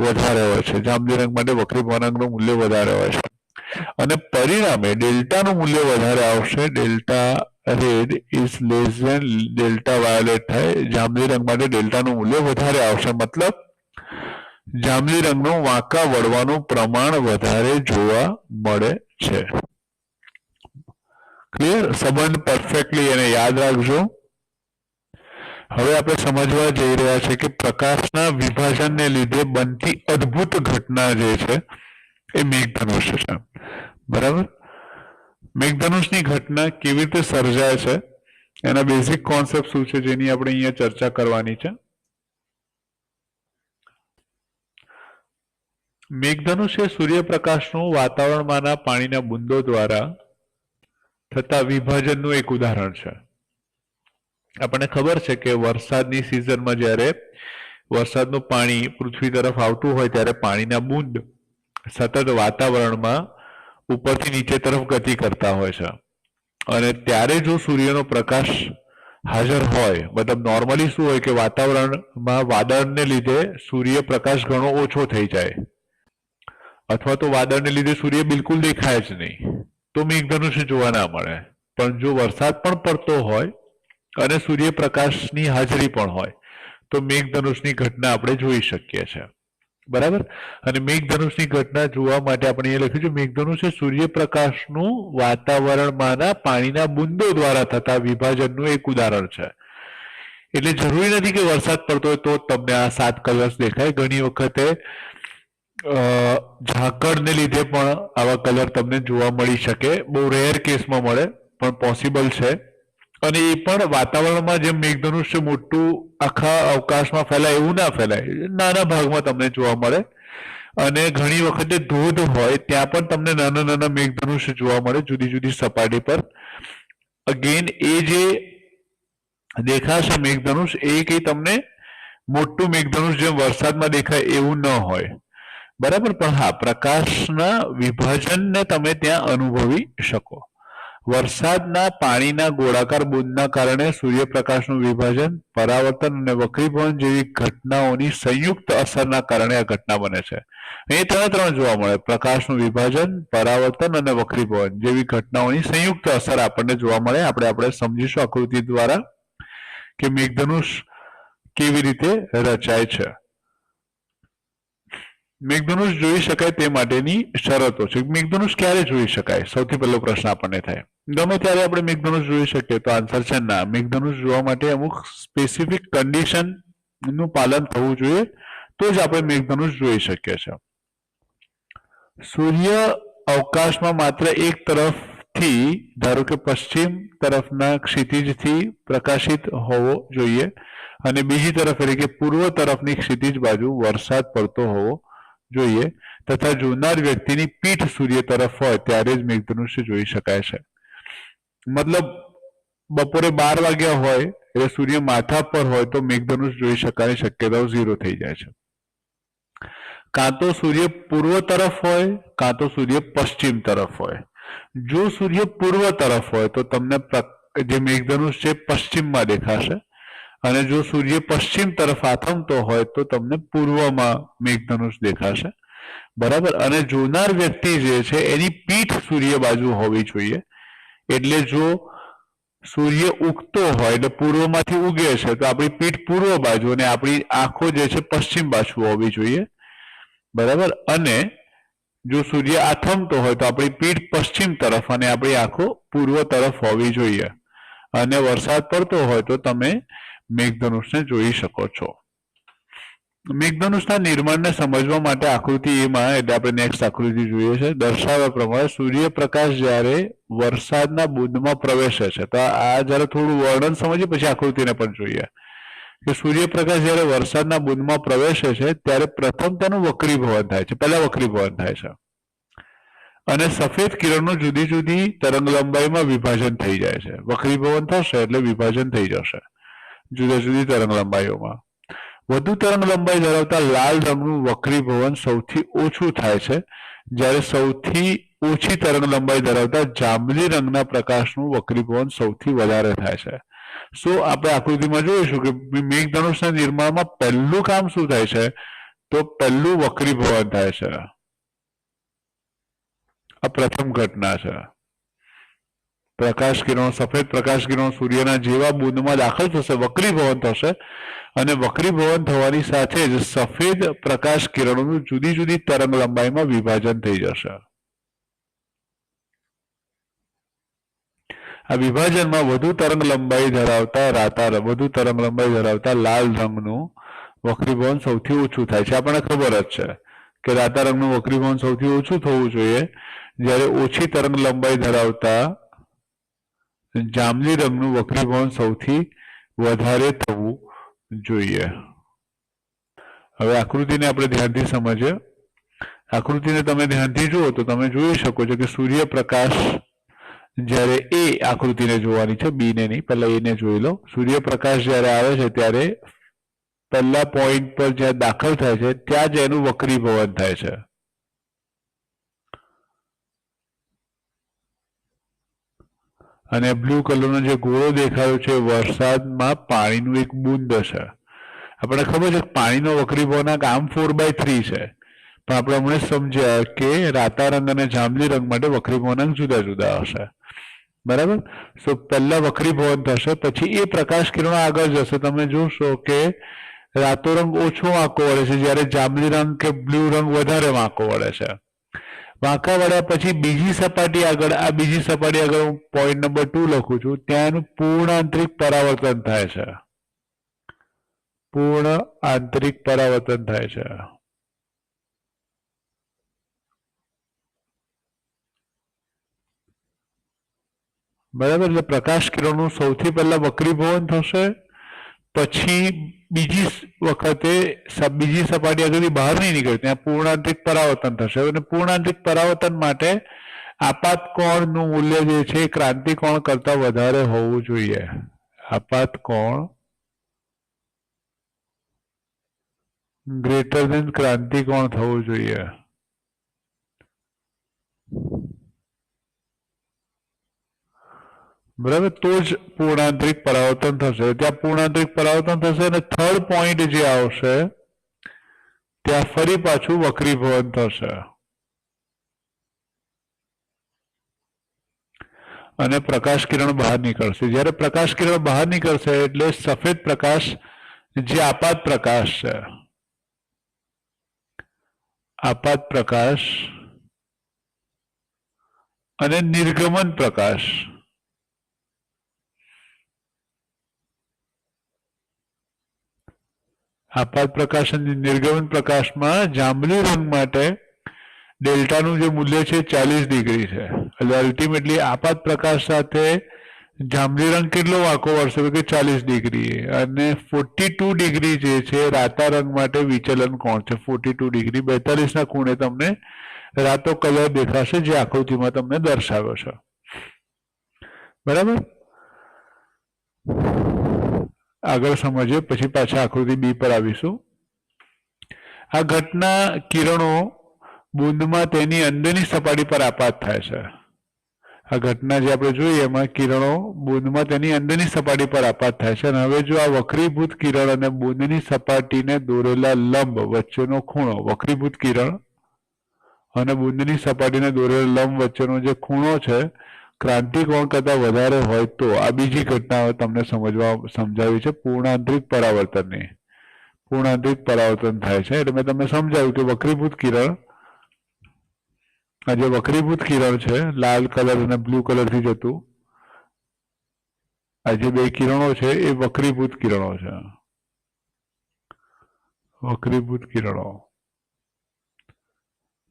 વધારે હોય છે. જાંબલી રંગ માટે વક્રી ભવનાંકનું મૂલ્ય વધારે હોય છે અને પરિણામે ડેલ્ટાનું મૂલ્ય વધારે આવશે. Delta red is less than delta violet થાય. જાંબલી રંગ માટે ડેલ્ટાનું મૂલ્ય વધારે આવશે. મતલબ જાંબલી રંગનું વાંકા વળવાનું પ્રમાણ વધારે જોવા મળે છે. ક્લિયર? સંબંધ પરફેક્ટલી એને યાદ રાખજો. હવે આપણે સમજવા જઈ રહ્યા છે કે પ્રકાશના વિભાજનને લીધે બનતી અદ્ભુત ઘટના જે છે એ મેઘધનુષ છે. બરાબર. મેઘધનુષની ઘટના કેવી રીતે સર્જાય છે એના બેઝિક કોન્સેપ્ટ શું છે જેની આપણે અહીંયા ચર્ચા કરવાની છે. મેઘધનુષ એ સૂર્યપ્રકાશનું વાતાવરણમાંના પાણીના બુંદો દ્વારા થતા વિભાજનનું એક ઉદાહરણ છે. આપણને ખબર છે કે વરસાદની સિઝનમાં જ્યારે વરસાદનું પાણી પૃથ્વી તરફ આવતું હોય ત્યારે પાણીના બુંદ સતત વાતાવરણમાં ઉપરથી નીચે તરફ ગતિ કરતા હોય છે અને ત્યારે જો સૂર્યનો પ્રકાશ હાજર હોય, મતલબ નોર્મલી શું હોય કે વાતાવરણમાં વાદળને લીધે સૂર્યપ્રકાશ ઘણો ઓછો થઈ જાય અથવા તો વાદળને લીધે સૂર્ય બિલકુલ દેખાય જ નહીં તો મેઘધનુષ જોવા ના મળે. પણ જો વરસાદ પણ પડતો હોય અને સૂર્યપ્રકાશની હાજરી પણ હોય તો મેઘધનુષની ઘટના આપણે જોઈ શકીએ છીએ. બરાબર. અને મેઘધનુષની ઘટના જોવા માટે આપણે એ લખ્યું છે મેઘધનુષ એ સૂર્યપ્રકાશનું વાતાવરણમાંના પાણીના બુંદો દ્વારા થતા વિભાજનનું એક ઉદાહરણ છે. એટલે જરૂરી નથી કે વરસાદ પડતો હોય તો તમને આ 7 કલર્સ દેખાય. ઘણી વખતે ઝાકળને લીધે પણ આવા કલર તમને જોવા મળી શકે. બહુ રેર કેસમાં મળે પણ પોસિબલ છે. અને એ પણ વાતાવરણમાં જેમ મેઘધનુષ મોટું આખા અવકાશમાં ફેલાય એવું ના ફેલાય, નાના ભાગમાં તમને જોવા મળે. અને ઘણી વખતે ધોધ હોય ત્યાં પણ તમને નાના નાના મેઘધનુષ જોવા મળે જુદી જુદી સપાટી પર. અગેન એ જે દેખાશે મેઘધનુષ એ કઈ તમને મોટું મેઘધનુષ જેમ વરસાદમાં દેખાય એવું ન હોય. બરાબર. પણ હા, પ્રકાશના વિભાજનને તમે ત્યાં અનુભવી શકો. વરસાદના પાણીના ગોળાકાર બુંદના કારણે સૂર્યપ્રકાશનું વિભાજન, પરાવર્તન અને વક્રીભવન જેવી ઘટનાઓની સંયુક્ત અસરના કારણે આ ઘટના બને છે. અહીં ત્રણ જોવા મળે. પ્રકાશનું વિભાજન, પરાવર્તન અને વક્રીભવન જેવી ઘટનાઓની સંયુક્ત અસર આપણને જોવા મળે. આપણે સમજીશું આકૃતિ દ્વારા કે મેઘધનુષ કેવી રીતે રચાય છે. મેઘધનુષ જોઈ શકાય તે માટેની શરતો છે. મેઘધનુષ ક્યારે જોઈ શકાય? સૌથી પહેલો પ્રશ્ન આપણને થાય. ગમે ત્યારે આપણે મેઘધનુષ જોઈ શકીએ? તો આન્સર છે ના. મેઘધનુષ જોવા માટે અમુક સ્પેસિફિક કન્ડિશન નું પાલન થવું જોઈએ તો જ આપણે મેઘધનુષ જોઈ શકીએ છીએ. સૂર્ય અવકાશમાં માત્ર એક તરફથી, ધારો કે પશ્ચિમ તરફના ક્ષિતિજથી પ્રકાશિત હોવો જોઈએ અને બીજી તરફ એટલે કે પૂર્વ તરફની ક્ષિતિજ બાજુ વરસાદ પડતો હોવો જોઈએ તથા જોનાર વ્યક્તિની પીઠ સૂર્ય તરફ હોય ત્યારે જ મેઘધનુષ્ય જોઈ શકાય છે. મતલબ બપોરે 12 વાગ્યા હોય એટલે સૂર્ય માથા પર હોય તો મેઘધનુષ જોઈ શકાય શક્યતાઓ 0 થઈ જાય છે. કાં તો સૂર્ય પૂર્વ તરફ હોય કાં તો સૂર્ય પશ્ચિમ તરફ હોય. જો સૂર્ય પૂર્વ તરફ હોય તો તમને જે મેઘધનુષ છે પશ્ચિમમાં દેખાશે, અને જો સૂર્ય પશ્ચિમ તરફ આથમતો હોય તો તમને પૂર્વમાં મેઘધનુષ દેખાશે, બરાબર. અને જોનાર વ્યક્તિ જે છે એની પીઠ સૂર્ય બાજુ હોવી જોઈએ. એટલે જો સૂર્ય ઉગતો હોય એટલે પૂર્વમાંથી ઉગે છે તો આપણી પીઠ પૂર્વ બાજુ અને આપણી આંખો જે છે પશ્ચિમ બાજુ હોવી જોઈએ, બરાબર. અને જો સૂર્ય આથમતો હોય તો આપણી પીઠ પશ્ચિમ તરફ અને આપણી આંખો પૂર્વ તરફ હોવી જોઈએ. અને વરસાદ પડતો હોય તો તમે મેઘધનુષને જોઈ શકો છો. મેઘધનુષના નિર્માણને સમજવા માટે આકૃતિ એમાં, એટલે આપણે નેક્સ્ટ આકૃતિ જોઈએ છે, દર્શાવ્યા પ્રમાણે સૂર્યપ્રકાશ જ્યારે વરસાદના બુંદમાં પ્રવેશે છે, તો આ જયારે થોડું વર્ણન સમજીએ પછી આકૃતિને પણ જોઈએ કે સૂર્યપ્રકાશ જ્યારે વરસાદના બુંદમાં પ્રવેશે છે ત્યારે પ્રથમ તેનું વક્રીભવન થાય છે, પહેલા વક્રીભવન થાય છે, અને સફેદ કિરણનું જુદી જુદી તરંગ લંબાઈમાં વિભાજન થઈ જાય છે. વક્રીભવન થશે એટલે વિભાજન થઈ જશે જુદા જુદી તરંગ લંબાઈઓમાં. વધુ તરંગ લંબાઈ ધરાવતા લાલ રંગનું વક્રીભવન સૌથી ઓછું થાય છે, જ્યારે સૌથી ઓછી તરંગ લંબાઈ ધરાવતા જાંબલી રંગના પ્રકાશનું વક્રીભવન સૌથી વધારે થાય છે. આપણે આકૃતિમાં જોઈશું કે મેઘધનુષના નિર્માણમાં પહેલું કામ શું થાય છે, તો પહેલું વક્રીભવન થાય છે. આ પ્રથમ ઘટના છે. પ્રકાશ કિરણો, સફેદ પ્રકાશ કિરણો સૂર્યના જેવા બુંદમાં દાખલ થશે, વક્રીભવન થશે, અને વક્રીભવન થવાની સાથે જ સફેદ પ્રકાશ કિરણોનું જુદી જુદી તરંગ લંબાઈમાં વિભાજન થઈ જશે. આ વિભાજનમાં વધુ તરંગ લંબાઈ ધરાવતા લાલ રંગનું વક્રીભવન સૌથી ઓછું થાય છે. આપણને ખબર જ છે કે રાતા રંગનું વક્રીભવન સૌથી ઓછું થવું જોઈએ, જ્યારે ઓછી તરંગ લંબાઈ ધરાવતા જાંબલી રંગનું વક્રીભવન સૌથી વધારે થવું જોઈએ. હવે આકૃતિને આપણે ધ્યાનથી સમજીએ. આકૃતિને તમે ધ્યાનથી જુઓ તો તમે જોઈ શકો છો કે સૂર્યપ્રકાશ જ્યારે આકૃતિને જોવાની છે, બી ને નહીં, પહેલા એને જોઈ લો. સૂર્યપ્રકાશ જ્યારે આવે છે ત્યારે પહેલા પોઈન્ટ પર જ્યાં દાખલ થાય છે ત્યાં જ એનું વક્રીભવન થાય છે. અને બ્લુ કલરનો જે ગોળો દેખાયો છે વરસાદમાં પાણીનું એક બુંદ છે. આપણે ખબર છે પાણીનો વક્રીભવનાંક આમ 4/3 છે, પણ આપણે હમણાં સમજ્યા કે રાતા રંગ અને જાંબલી રંગ માટે વક્રીભવનાંક જુદા જુદા હશે, બરાબર. પહેલા વક્રીભવન થશે, પછી એ પ્રકાશ કિરણો આગળ જશે. તમે જોશો કે રાતો રંગ ઓછો વાંકો વળે છે, જ્યારે જાંબલી રંગ કે બ્લુ રંગ વધારે વાંકો વળે છે. વાંકા વળ્યા પછી બીજી સપાટી આગળ, આ બીજી સપાટી આગળ હું પોઈન્ટ નંબર 2 લખું છું, ત્યાં એનું પૂર્ણ આંતરિક પરાવર્તન થાય છે. પૂર્ણ આંતરિક પરાવર્તન થાય છે. બરાબર. એટલે પ્રકાશ કિરણનું સૌથી પહેલા વક્રીભવન થશે, પછી બીજી વખતે બીજી સપાટી આગળથી બહાર નહીં નીકળે ત્યાં પૂર્ણાંતરિક પરાવર્તન થશે. અને પૂર્ણાંતરિક પરાવર્તન માટે આપાત કોણનું મૂલ્ય જે છે એ ક્રાંતિ કોણ કરતા વધારે હોવું જોઈએ. આપાત કોણ ગ્રેટર દેન ક્રાંતિ કોણ થવું જોઈએ. બરાબર. તો જ પૂર્ણાંતરિક પરાવર્તન થશે. ત્યાં પૂર્ણાંતરિક પરાવર્તન થશે અને થર્ડ પોઈન્ટ જે આવશે ત્યાં ફરી પાછું વક્રીભવન થશે અને પ્રકાશ કિરણ બહાર નીકળશે. જ્યારે પ્રકાશ કિરણ બહાર નીકળશે એટલે સફેદ પ્રકાશ જે આપાત પ્રકાશ છે, આપાત પ્રકાશ અને નિર્ગમન પ્રકાશ, આપાત પ્રકાશ અને નિર્ગમન પ્રકાશમાં જાંબલી રંગ માટે ડેલ્ટાનું જે મૂલ્ય છે 40 ડિગ્રી છે. એટલે અલ્ટિમેટલી આપાત પ્રકાશ સાથે જાંબલી રંગ કેટલો વાંકો વળશે કે 40 ડિગ્રી, અને 42 ડિગ્રી જે છે રાતા રંગ માટે વિચલન કોણ છે. 42 ડિગ્રી 42ના ખૂણે તમને રાતો કલર દેખાશે, જે આકૃતિમાં તમને દર્શાવ્યો છે. બરાબર. આગળ સમજીએ, પછી પાછા આકૃતિ બી પર આવીશું. આ ઘટના કિરણો બુંદમાં તેની અંદરની સપાટી પર આપાત થાય છે. આ ઘટના જે આપણે જોઈએ એમાં કિરણો બુંદમાં તેની અંદરની સપાટી પર આપાત થાય છે અને હવે જો આ વક્રીભૂત કિરણ અને બુંદની સપાટીને દોરેલા લંબ વચ્ચેનો ખૂણો, વક્રીભૂત કિરણ અને બુંદની સપાટીને દોરેલા લંબ વચ્ચેનો જે ખૂણો છે ક્રાંતિકોણ કરતા વધારે હોય તો આ બીજી ઘટના તમને સમજાવી છે પૂર્ણાંતરિક પરાવર્તનની. પૂર્ણાંતરિક પરાવર્તન થાય છે એટલે મેં તમને સમજાવ્યું કે વક્રીભૂત કિરણ, આ જે વક્રીભૂત કિરણ છે લાલ કલર અને બ્લુ કલરથી જતું, આ જે બે કિરણો છે એ વક્રીભૂત કિરણો છે. વક્રીભૂત કિરણો.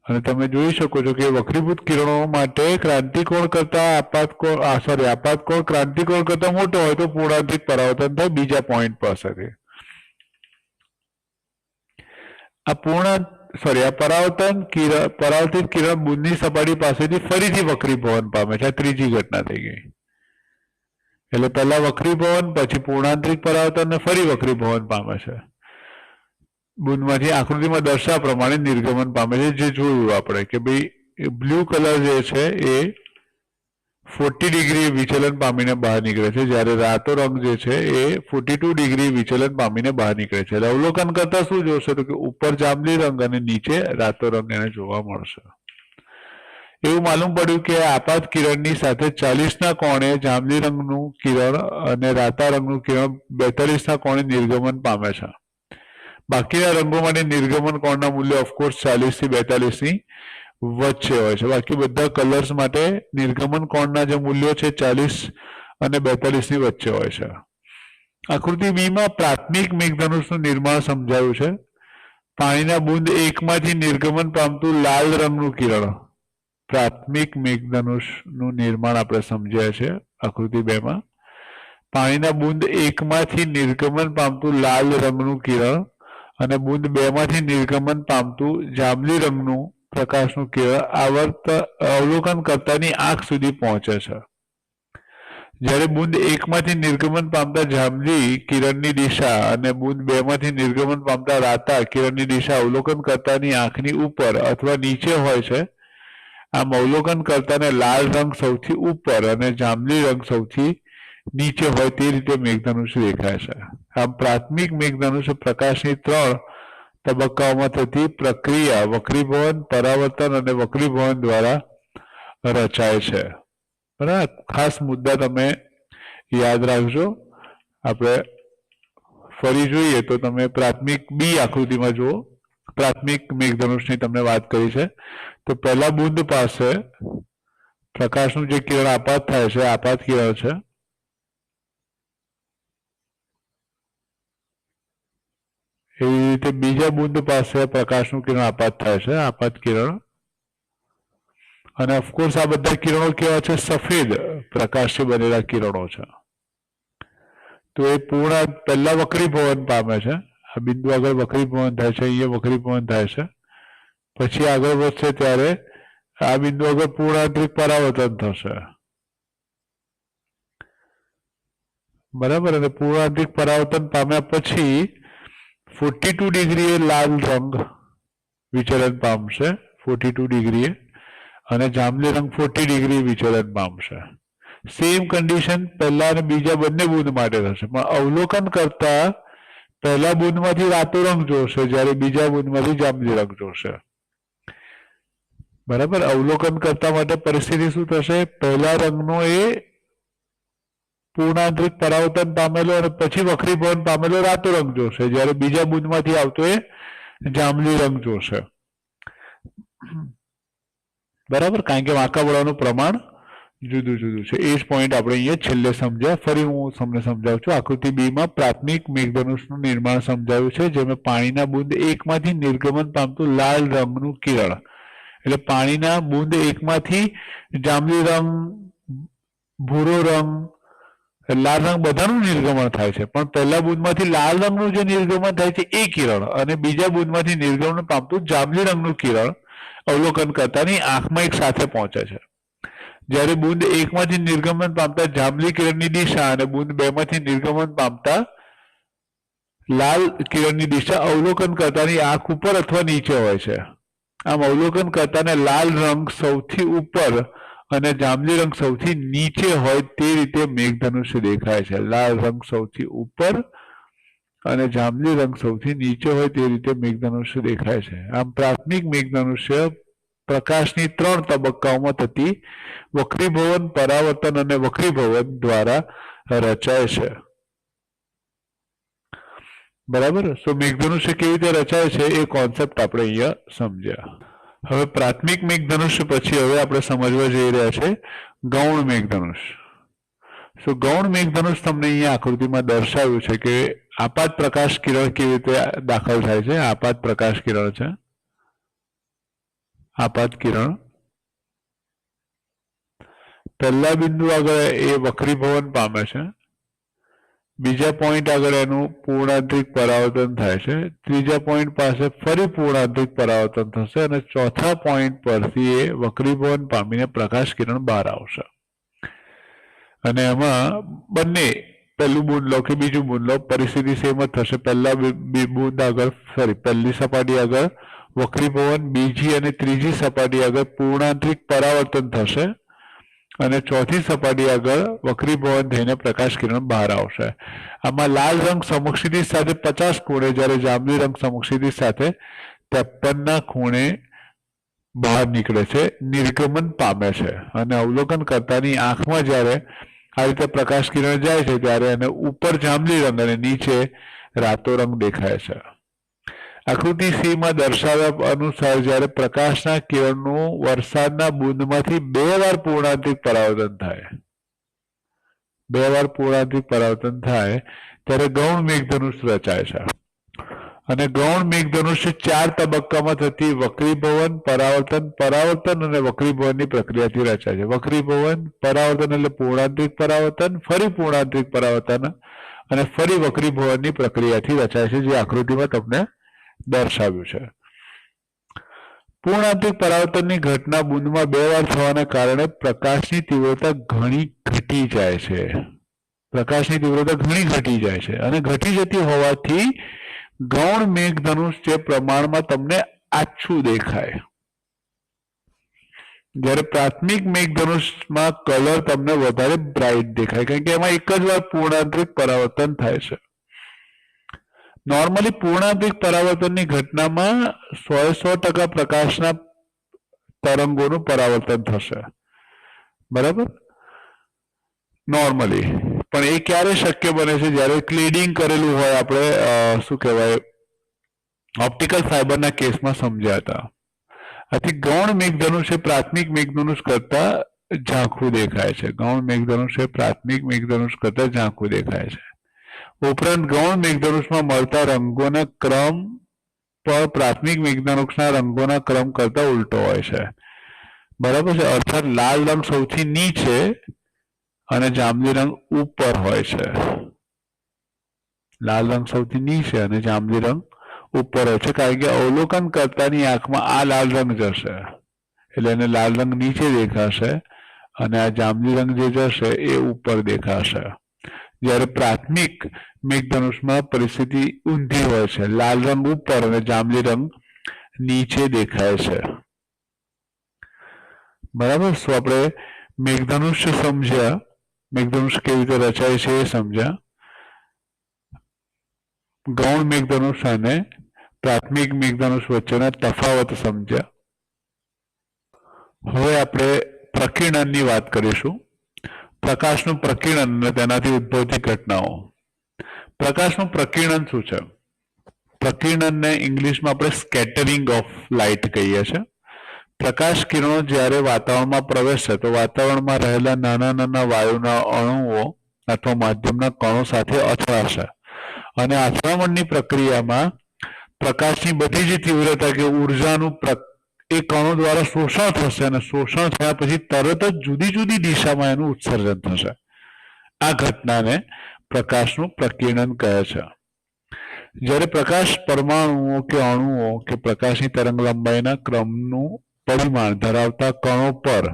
અને તમે જોઈ શકો છો કે વક્રીભૂત કિરણો માટે ક્રાંતિકોણ કરતા આપાતકોણ ક્રાંતિકોણ કરતા મોટો હોય તો પૂર્ણાંતરિક પરાવર્તન થાય બીજા પોઈન્ટ પાસેથી. આ પરાવર્તિત કિરણ બુંદની સપાટી પાસેથી ફરીથી વક્રીભવન પામે છે. આ ત્રીજી ઘટના થઈ ગઈ. એટલે પહેલા વક્રીભવન, પછી પૂર્ણાંતરિક પરાવર્તન અને ફરી વક્રીભવન પામે છે. બુંદમાંથી આકૃતિમાં દર્શાવ્યા પ્રમાણે નિર્ગમન પામે છે. જે જોયું આપણે કે ભાઈ બ્લુ કલર જે છે એ 40 ડિગ્રી વિચલન પામીને બહાર નીકળે છે, જ્યારે રાતો રંગ જે છે એ 42 ડિગ્રી વિચલન પામીને બહાર નીકળે છે. એટલે અવલોકન કરતા શું જોશે તો કે ઉપર જાંબલી રંગ અને નીચે રાતો રંગ એને જોવા મળશે. એવું માલુમ પડ્યું કે આપાત કિરણની સાથે 40ના કોણે જાંબલી રંગનું કિરણ અને રાતા રંગનું કિરણ 42ના કોણે નિર્ગમન પામે છે. બાકીના રંગો માટે નિર્ગમન કોણના મૂલ્ય ઓફકોર્સ 40 થી 42ની વચ્ચે હોય છે. બાકી બધા કલર્સ માટે નિર્ગમન કોણના જે મૂલ્યો છે 40 અને 42ની વચ્ચે હોય છે. આકૃતિ બીમાં પ્રાથમિક મેઘધનુષનું નિર્માણ સમજાયું છે. પાણીના બુંદ એકમાંથી નિર્ગમન પામતું લાલ રંગનું કિરણ. પ્રાથમિક મેઘધનુષનું નિર્માણ આપણે સમજ્યા છે આકૃતિ 2માં. પાણીના બુંદ એકમાંથી નિર્ગમન પામતું લાલ રંગનું કિરણ અને બુંદ 2માંથી નિર્ગમન પામતું જાંબલી રંગનું પ્રકાશનું કિરણ અવલોકન કરતાની આંખ સુધી પહોંચે છે. જ્યારે બુંદ એકમાંથી નિર્ગમન પામતા જાંબલી કિરણની દિશા અને બુંદ 2માંથી નિર્ગમન પામતા રાતા કિરણની દિશા અવલોકન કરતાની આંખની ઉપર અથવા નીચે હોય છે. આમ અવલોકન કરતાને લાલ રંગ સૌથી ઉપર અને જાંબલી રંગ સૌથી નીચે હોય તે રીતે મેઘધનુષ દેખાય છે. આમ પ્રાથમિક મેઘધનુષ પ્રકાશની 3 તબક્કાઓમાં થતી પ્રક્રિયા વક્રીભવન, પરાવર્તન અને વક્રીભવન દ્વારા રચાય છે. બરાબર, ખાસ મુદ્દા તમે યાદ રાખજો. આપણે ફરી જોઈએ તો તમે પ્રાથમિક બી આકૃતિમાં જુઓ. પ્રાથમિક મેઘધનુષની તમને વાત કરી છે. તો પહેલા બુંદ પાસે પ્રકાશનું જે કિરણ આપાત થાય છે, આપાત કિરણ છે. એવી રીતે બીજા બુંદ પાસે પ્રકાશનું કિરણ આપાત થાય છે, આપાત કિરણ. અને ઓફકોર્સ આ બધા કિરણો કેવા છે? સફેદ પ્રકાશથી બનેલા કિરણો છે. તો એ પહેલા વક્રીભવન પામે છે. આ બિંદુ આગળ વક્રીભવન થાય છે, અહીંયા વક્રીભવન થાય છે. પછી આગળ વધશે ત્યારે આ બિંદુ આગળ પૂર્ણાંતરિક પરાવર્તન થશે. બરાબર, અને પૂર્ણાંતરિક પરાવર્તન પામ્યા પછી 42 ડિગ્રીએ લાલ રંગ વિચલન પામશે, 42 ડિગ્રીએ, અને જાંબલી રંગ 40 ડિગ્રી વિચલન પામશે. સેમ કન્ડિશન પહેલા અને બીજા બંને બુંદ માટે થશે, પણ અવલોકન કરતા પહેલા બુંદમાંથી રાતો રંગ જોશે, જ્યારે બીજા બુંદમાંથી જાંબલી રંગ જોશે. બરાબર, અવલોકન કરતા માટે પરિસ્થિતિ શું થશે? પહેલા રંગનો એ પૂર્ણાંતરિક પરાવર્તન પામેલો અને પછી વક્રીભવન પામેલો રાતો રંગ જોશે, જ્યારે બીજા બુંદમાંથી આવતો એ જાંબલી રંગ જોશે. બરાબર, કારણ કે વાંકા વળવાનું પ્રમાણ જુદું જુદું છે. એ જ પોઈન્ટ આપણે અહીંયા છેલ્લે સમજ્યા. ફરી હું તમને સમજાવું છું. આકૃતિ બીમાં પ્રાથમિક મેઘધનુષનું નિર્માણ સમજાવ્યું છે, જેમાં પાણીના બુંદ એકમાંથી નિર્ગમન પામતું લાલ રંગનું કિરણ. એટલે પાણીના બુંદ એકમાંથી જાંબલી રંગ, ભૂરો રંગ, લાલ રંગ બધાનું નિર્ગમન થાય છે, પણ પહેલા બુંદમાંથી લાલ રંગનું જે નિર્ગમન થાય છે એ કિરણ અને બીજા બુંદમાંથી નિર્ગમન પામતું જાંબલી રંગનું કિરણ અવલોકન કરતાની આંખમાં એક સાથે પહોંચે છે. જ્યારે બુંદ એકમાંથી નિર્ગમન પામતા જાંબલી કિરણની દિશા અને બુંદ 2માંથી નિર્ગમન પામતા લાલ કિરણની દિશા અવલોકન કરતાની આંખ ઉપર અથવા નીચે હોય છે. આમ અવલોકન કરતાને લાલ રંગ સૌથી ઉપર અને જાંબલી રંગ સૌથી નીચે હોય તે રીતે મેઘધનુષ્ય દેખાય છે. લાલ રંગ સૌથી ઉપર અને જાંબલી રંગ સૌથી નીચે હોય તે રીતે મેઘધનુષ્ય દેખાય છે. આમ પ્રાથમિક મેઘધનુષ્ય પ્રકાશની 3 તબક્કાઓમાં થતી વક્રીભવન, પરાવર્તન અને વક્રીભવન દ્વારા રચાય છે. બરાબર. સો મેઘધનુષ્ય કેવી રીતે રચાય છે એ કોન્સેપ્ટ આપણે અહીંયા સમજ્યા. હવે પ્રાથમિક મેઘધનુષ્ય પછી હવે આપણે સમજવા જઈ રહ્યા છે ગૌણ મેઘધનુષ્ય. સો ગૌણ મેઘધનુષ તમને અહીંયા આકૃતિમાં દર્શાવ્યું છે કે આપાત પ્રકાશ કિરણ કેવી રીતે દાખલ થાય છે. આપાત પ્રકાશ કિરણ છે. આપાત કિરણ પહેલા બિંદુ આગળ એ વક્રીભવન પામે છે. બીજા પોઈન્ટ આગળ એનું પૂર્ણાંતરિક પરાવર્તન થાય છે. ત્રીજા પોઈન્ટ પાસે ફરી પૂર્ણાંતરિક પરાવર્તન થશે અને ચોથા પોઈન્ટ પરથી એ વક્રીભવન પામીને પ્રકાશ કિરણ બહાર આવશે. અને એમાં બંને પહેલું બૂંદ લો કે બીજું બૂંદ લો પરિસ્થિતિ સેમ જ થશે. પહેલા બૂંદ આગળ પહેલી સપાટી આગળ વક્રીભવન, બીજી અને ત્રીજી સપાટી આગળ પૂર્ણાંતરિક પરાવર્તન થશે અને ચોથી સપાટી આગળ વક્રીભવન થઈને પ્રકાશ કિરણ બહાર આવશે. આમાં લાલ રંગ સમક્ષિતિજ સાથે 50 ખૂણે, જ્યારે જાંબલી રંગ સમક્ષિતિજ સાથે 53 ખૂણે બહાર નીકળે છે, નિર્ગમન પામે છે. અને અવલોકન કરતાની આંખમાં જ્યારે આ રીતે પ્રકાશ કિરણ જાય છે ત્યારે એને ઉપર જાંબલી રંગ અને નીચે રાતો રંગ દેખાય છે. આકૃતિ સી માં દર્શાવ્યા અનુસાર જ્યારે પ્રકાશના કિરણનું વરસાદના બુંદમાંથી 2 વાર પૂર્ણાંતરિક પરાવર્તન થાય, 2 વાર પૂર્ણાંતરિક પરાવર્તન થાય ત્યારે ગૌણ મેઘધનુષ રચાય છે. અને ગૌણ મેઘધનુષ્ય 4 તબક્કામાં થતી વક્રીભવન, પરાવર્તન, પરાવર્તન અને વક્રીભવનની પ્રક્રિયાથી રચાય છે. વક્રીભવન, પરાવર્તન એટલે પૂર્ણાંતરિક પરાવર્તન, ફરી પૂર્ણાંતરિક પરાવર્તન અને ફરી વક્રીભવનની પ્રક્રિયાથી રચાય છે, જે આકૃતિમાં તમને દર્શાવ્યું છે. પૂર્ણાંતરિક પરાવર્તનની ઘટના બુંદમાં 2 વાર થવાના કારણે પ્રકાશની તીવ્રતા ઘણી ઘટી જાય છે. પ્રકાશની તીવ્રતા ઘણી ઘટી જાય છે અને ઘટી જતી હોવાથી ગૌણ મેઘધનુષ જે પ્રમાણમાં તમને આછું દેખાય, જ્યારે પ્રાથમિક મેઘધનુષમાં કલર તમને વધારે બ્રાઇટ દેખાય, કારણ કે એમાં એક જ વાર પૂર્ણાંતરિક પરાવર્તન થાય છે. નોર્મલી પૂર્ણાંતરિક પરાવર્તનની ઘટનામાં 100% પ્રકાશના તરંગોનું પરાવર્તન થશે. બરાબર, નોર્મલી. પણ એ ક્યારે શક્ય બને છે? જ્યારે ક્લેડિંગ કરેલું હોય. આપણે શું કહેવાય, ઓપ્ટિકલ ફાઇબરના કેસમાં સમજ્યા હતા. આથી ગૌણ મેઘધનુષ એ પ્રાથમિક મેઘધનુષ કરતા ઝાંખું દેખાય છે. ગૌણ મેઘધનુષ એ પ્રાથમિક મેઘધનુષ કરતા ઝાંખું દેખાય છે. ઉપરાંત ગૌણ મેઘધનુષમાં મળતા રંગોના ક્રમ પણ પ્રાથમિક મેઘધનુષના રંગોના ક્રમ કરતા ઉલટો હોય છે. બરાબર છે. અર્થાત લાલ રંગ સૌથી નીચે અને જાંબલી રંગ ઉપર હોય છે. લાલ રંગ સૌથી નીચે અને જાંબલી રંગ ઉપર હોય છે, કારણ કે અવલોકન કરતાની આંખમાં આ લાલ રંગ જશે એટલે એને લાલ રંગ નીચે દેખાશે અને આ જાંબલી રંગ જે જશે એ ઉપર દેખાશે. જ્યારે પ્રાથમિક મેઘધનુષમાં પરિસ્થિતિ ઊંધી હોય છે. લાલ રંગ ઉપર અને જાંબલી રંગ નીચે દેખાય છે. બરાબર. શું આપણે મેઘધનુષ્ય સમજ્યા, મેઘધનુષ કેવી રીતે રચાય છે એ સમજ્યા. ગૌણ મેઘધનુષ અને પ્રાથમિક મેઘધનુષ વચ્ચેના તફાવત સમજ્યા. હવે આપણે પ્રકીર્ણનની વાત કરીશું. પ્રકાશનું પ્રકીર્ણન અને તેનાથી ઉદ્ભવતી ઘટનાઓ. પ્રકાશનું પ્રકીર્ણન શું છે? પ્રકીર્ણનને ઇંગ્લિશમાં આપણે સ્કેટરિંગ ઓફ લાઇટ કહીએ છીએ. પ્રકાશ કિરણો જ્યારે વાતાવરણમાં પ્રવેશે તો વાતાવરણમાં રહેલા નાના નાના વાયુના અણુઓ અથવા માધ્યમના કણો સાથે અથડાશે અને અથડામણની પ્રક્રિયામાં પ્રકાશની બધી જ તીવ્રતા કે ઉર્જાનું એ કણો દ્વારા શોષણ થશે અને શોષણ થયા પછી તરત જ જુદી જુદી દિશામાં એનું ઉત્સર્જન થશે. આ ઘટનાને પ્રકાશનું પ્રકીર્ણન કહે છે. જ્યારે પ્રકાશ પરમાણુઓ કે અણુઓ કે પ્રકાશની તરંગ લંબાઈના ક્રમનું પરિમાણ ધરાવતા કણો પર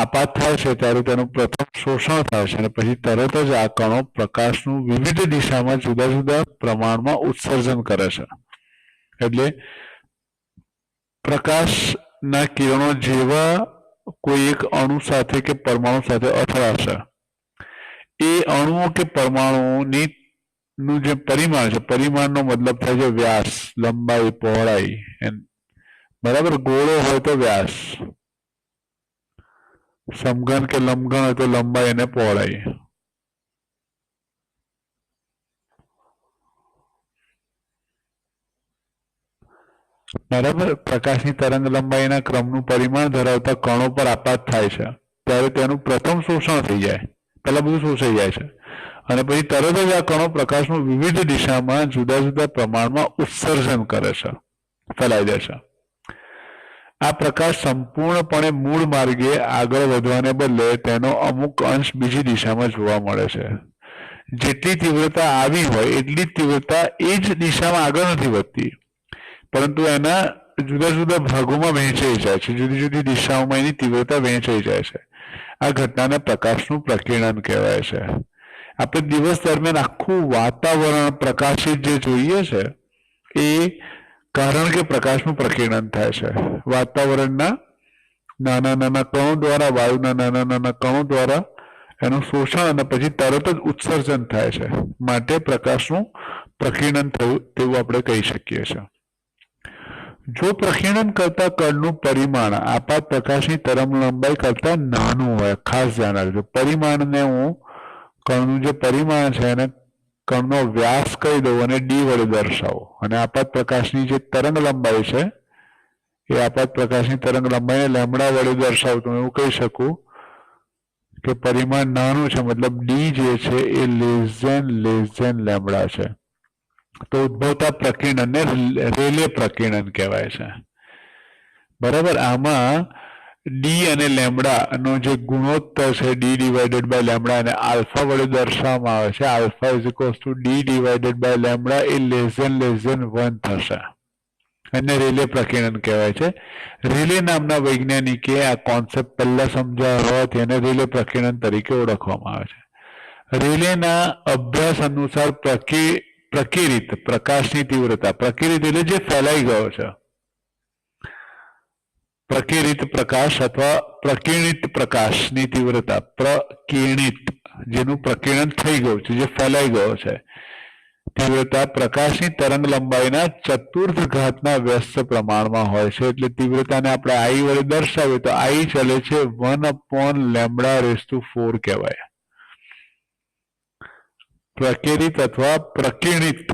આપાત થાય છે ત્યારે તેનું પ્રથમ શોષણ થાય છે અને પછી તરત જ આ કણો પ્રકાશનું વિવિધ દિશામાં જુદા જુદા પ્રમાણમાં ઉત્સર્જન કરે છે. એટલે પ્રકાશના કિરણો જેવા કોઈ એક અણુ સાથે કે પરમાણુ સાથે અથડાશે, એ અણુઓ કે પરમાણુઓની નું જે પરિમાણ છે, પરિમાણનો મતલબ થાય છે વ્યાસ, લંબાઈ, પહોળાઈ. બરાબર, ગોળો હોય તો વ્યાસ, સમઘન કે લંબઘન હોય તો લંબાઈ અને પહોળાઈ. બરાબર, પ્રકાશની તરંગ લંબાઈના ક્રમનું પરિમાણ ધરાવતા કણો પર આપાત થાય છે ત્યારે તેનું પ્રથમ શોષણ થઈ જાય, પહેલા બધું શોષાઈ જાય છે અને પછી તરત જ આ કણો પ્રકાશનું વિવિધ દિશામાં જુદા જુદા પ્રમાણમાં ઉત્સર્જન કરે છે, ફેલાઈ દે છે. આ પ્રકાશ સંપૂર્ણપણે મૂળ માર્ગે આગળ વધવાને બદલે તેનો અમુક અંશ બીજી દિશામાં જોવા મળે છે. જેટલી તીવ્રતા આવી હોય એટલી જ તીવ્રતા એ જ દિશામાં આગળ નથી વધતી, પરંતુ એના જુદા જુદા ભાગોમાં વહેંચાઈ જાય છે, જુદી જુદી દિશાઓમાં એની તીવ્રતા વહેંચાઈ જાય છે. આ ઘટનાને પ્રકાશનું પ્રકીર્ણન કહેવાય છે. આપણે દિવસ દરમિયાન આખું વાતાવરણ પ્રકાશિત જે જોઈએ છે એ કારણ કે પ્રકાશનું પ્રકીર્ણન થાય છે. વાતાવરણના નાના નાના કણો દ્વારા, વાયુના નાના નાના કણો દ્વારા એનું શોષણ અને પછી તરત જ ઉત્સર્જન થાય છે, માટે પ્રકાશનું પ્રકીર્ણન થયું તેવું આપણે કહી શકીએ છીએ. જો પ્રકીર્ણન કરતા કણનું પરિમાણ આપાત પ્રકાશની તરંગ લંબાઈ કરતા નાનું હોય, ખાસ ધ્યાન રાખજો, પરિમાણને હું કણનું જે પરિમાણ છે એને કણનો વ્યાસ કહી દઉં અને ડી વડે દર્શાવો, અને આપાત પ્રકાશની જે તરંગ લંબાઈ છે એ આપાત પ્રકાશની તરંગ લંબાઈને લેમડા વડે દર્શાવતો હું એવું કહી શકું કે પરિમાણ નાનું છે, મતલબ ડી જે છે એ લેસ ધેન લેમડા છે. તો ઉદ્ભવતા પ્રકીર્ણનને રેલે પ્રકીર્ણન કહેવાય છે. બરાબર, આમાં ડી અને લેમડાનો જે ગુણોત્તર છે ડી ડિવાઇડેડ બાય લેમડા અને આલ્ફા વડે દર્શાવવામાં આવે છે. Alpha is equals to d divided by lambda એ લેસ ધેન 1 થશે, એને રેલે પ્રકીર્ણન કહેવાય છે. રેલે નામના વૈજ્ઞાનિકે આ કોન્સેપ્ટ પહેલા સમજાવ્યો હોવાથી એને રેલે પ્રકીર્ણન તરીકે ઓળખવામાં આવે છે. રેલેના અભ્યાસ અનુસાર પ્રકીર્ણિત પ્રકાશની તીવ્રતા, પ્રકીર્ણિત એટલે જે ફેલાઈ ગયો છે, પ્રકીર્ણિત પ્રકાશ અથવા પ્રકીર્ણિત પ્રકાશની તીવ્રતા, પ્રકીર્ણિત જેનું પ્રકીર્ણન થઈ ગયું છે, જે ફેલાઈ ગયો છે, તીવ્રતા પ્રકાશની તરંગ લંબાઈના ચતુર્થ ઘાતના વ્યસ્ત પ્રમાણમાં હોય છે. એટલે તીવ્રતાને આપણે આઈ વડે દર્શાવીએ તો આઈ ચલે છે 1/λ⁴ કહેવાય. પ્રકીર્ણિત અથવા પ્રકીર્ણિત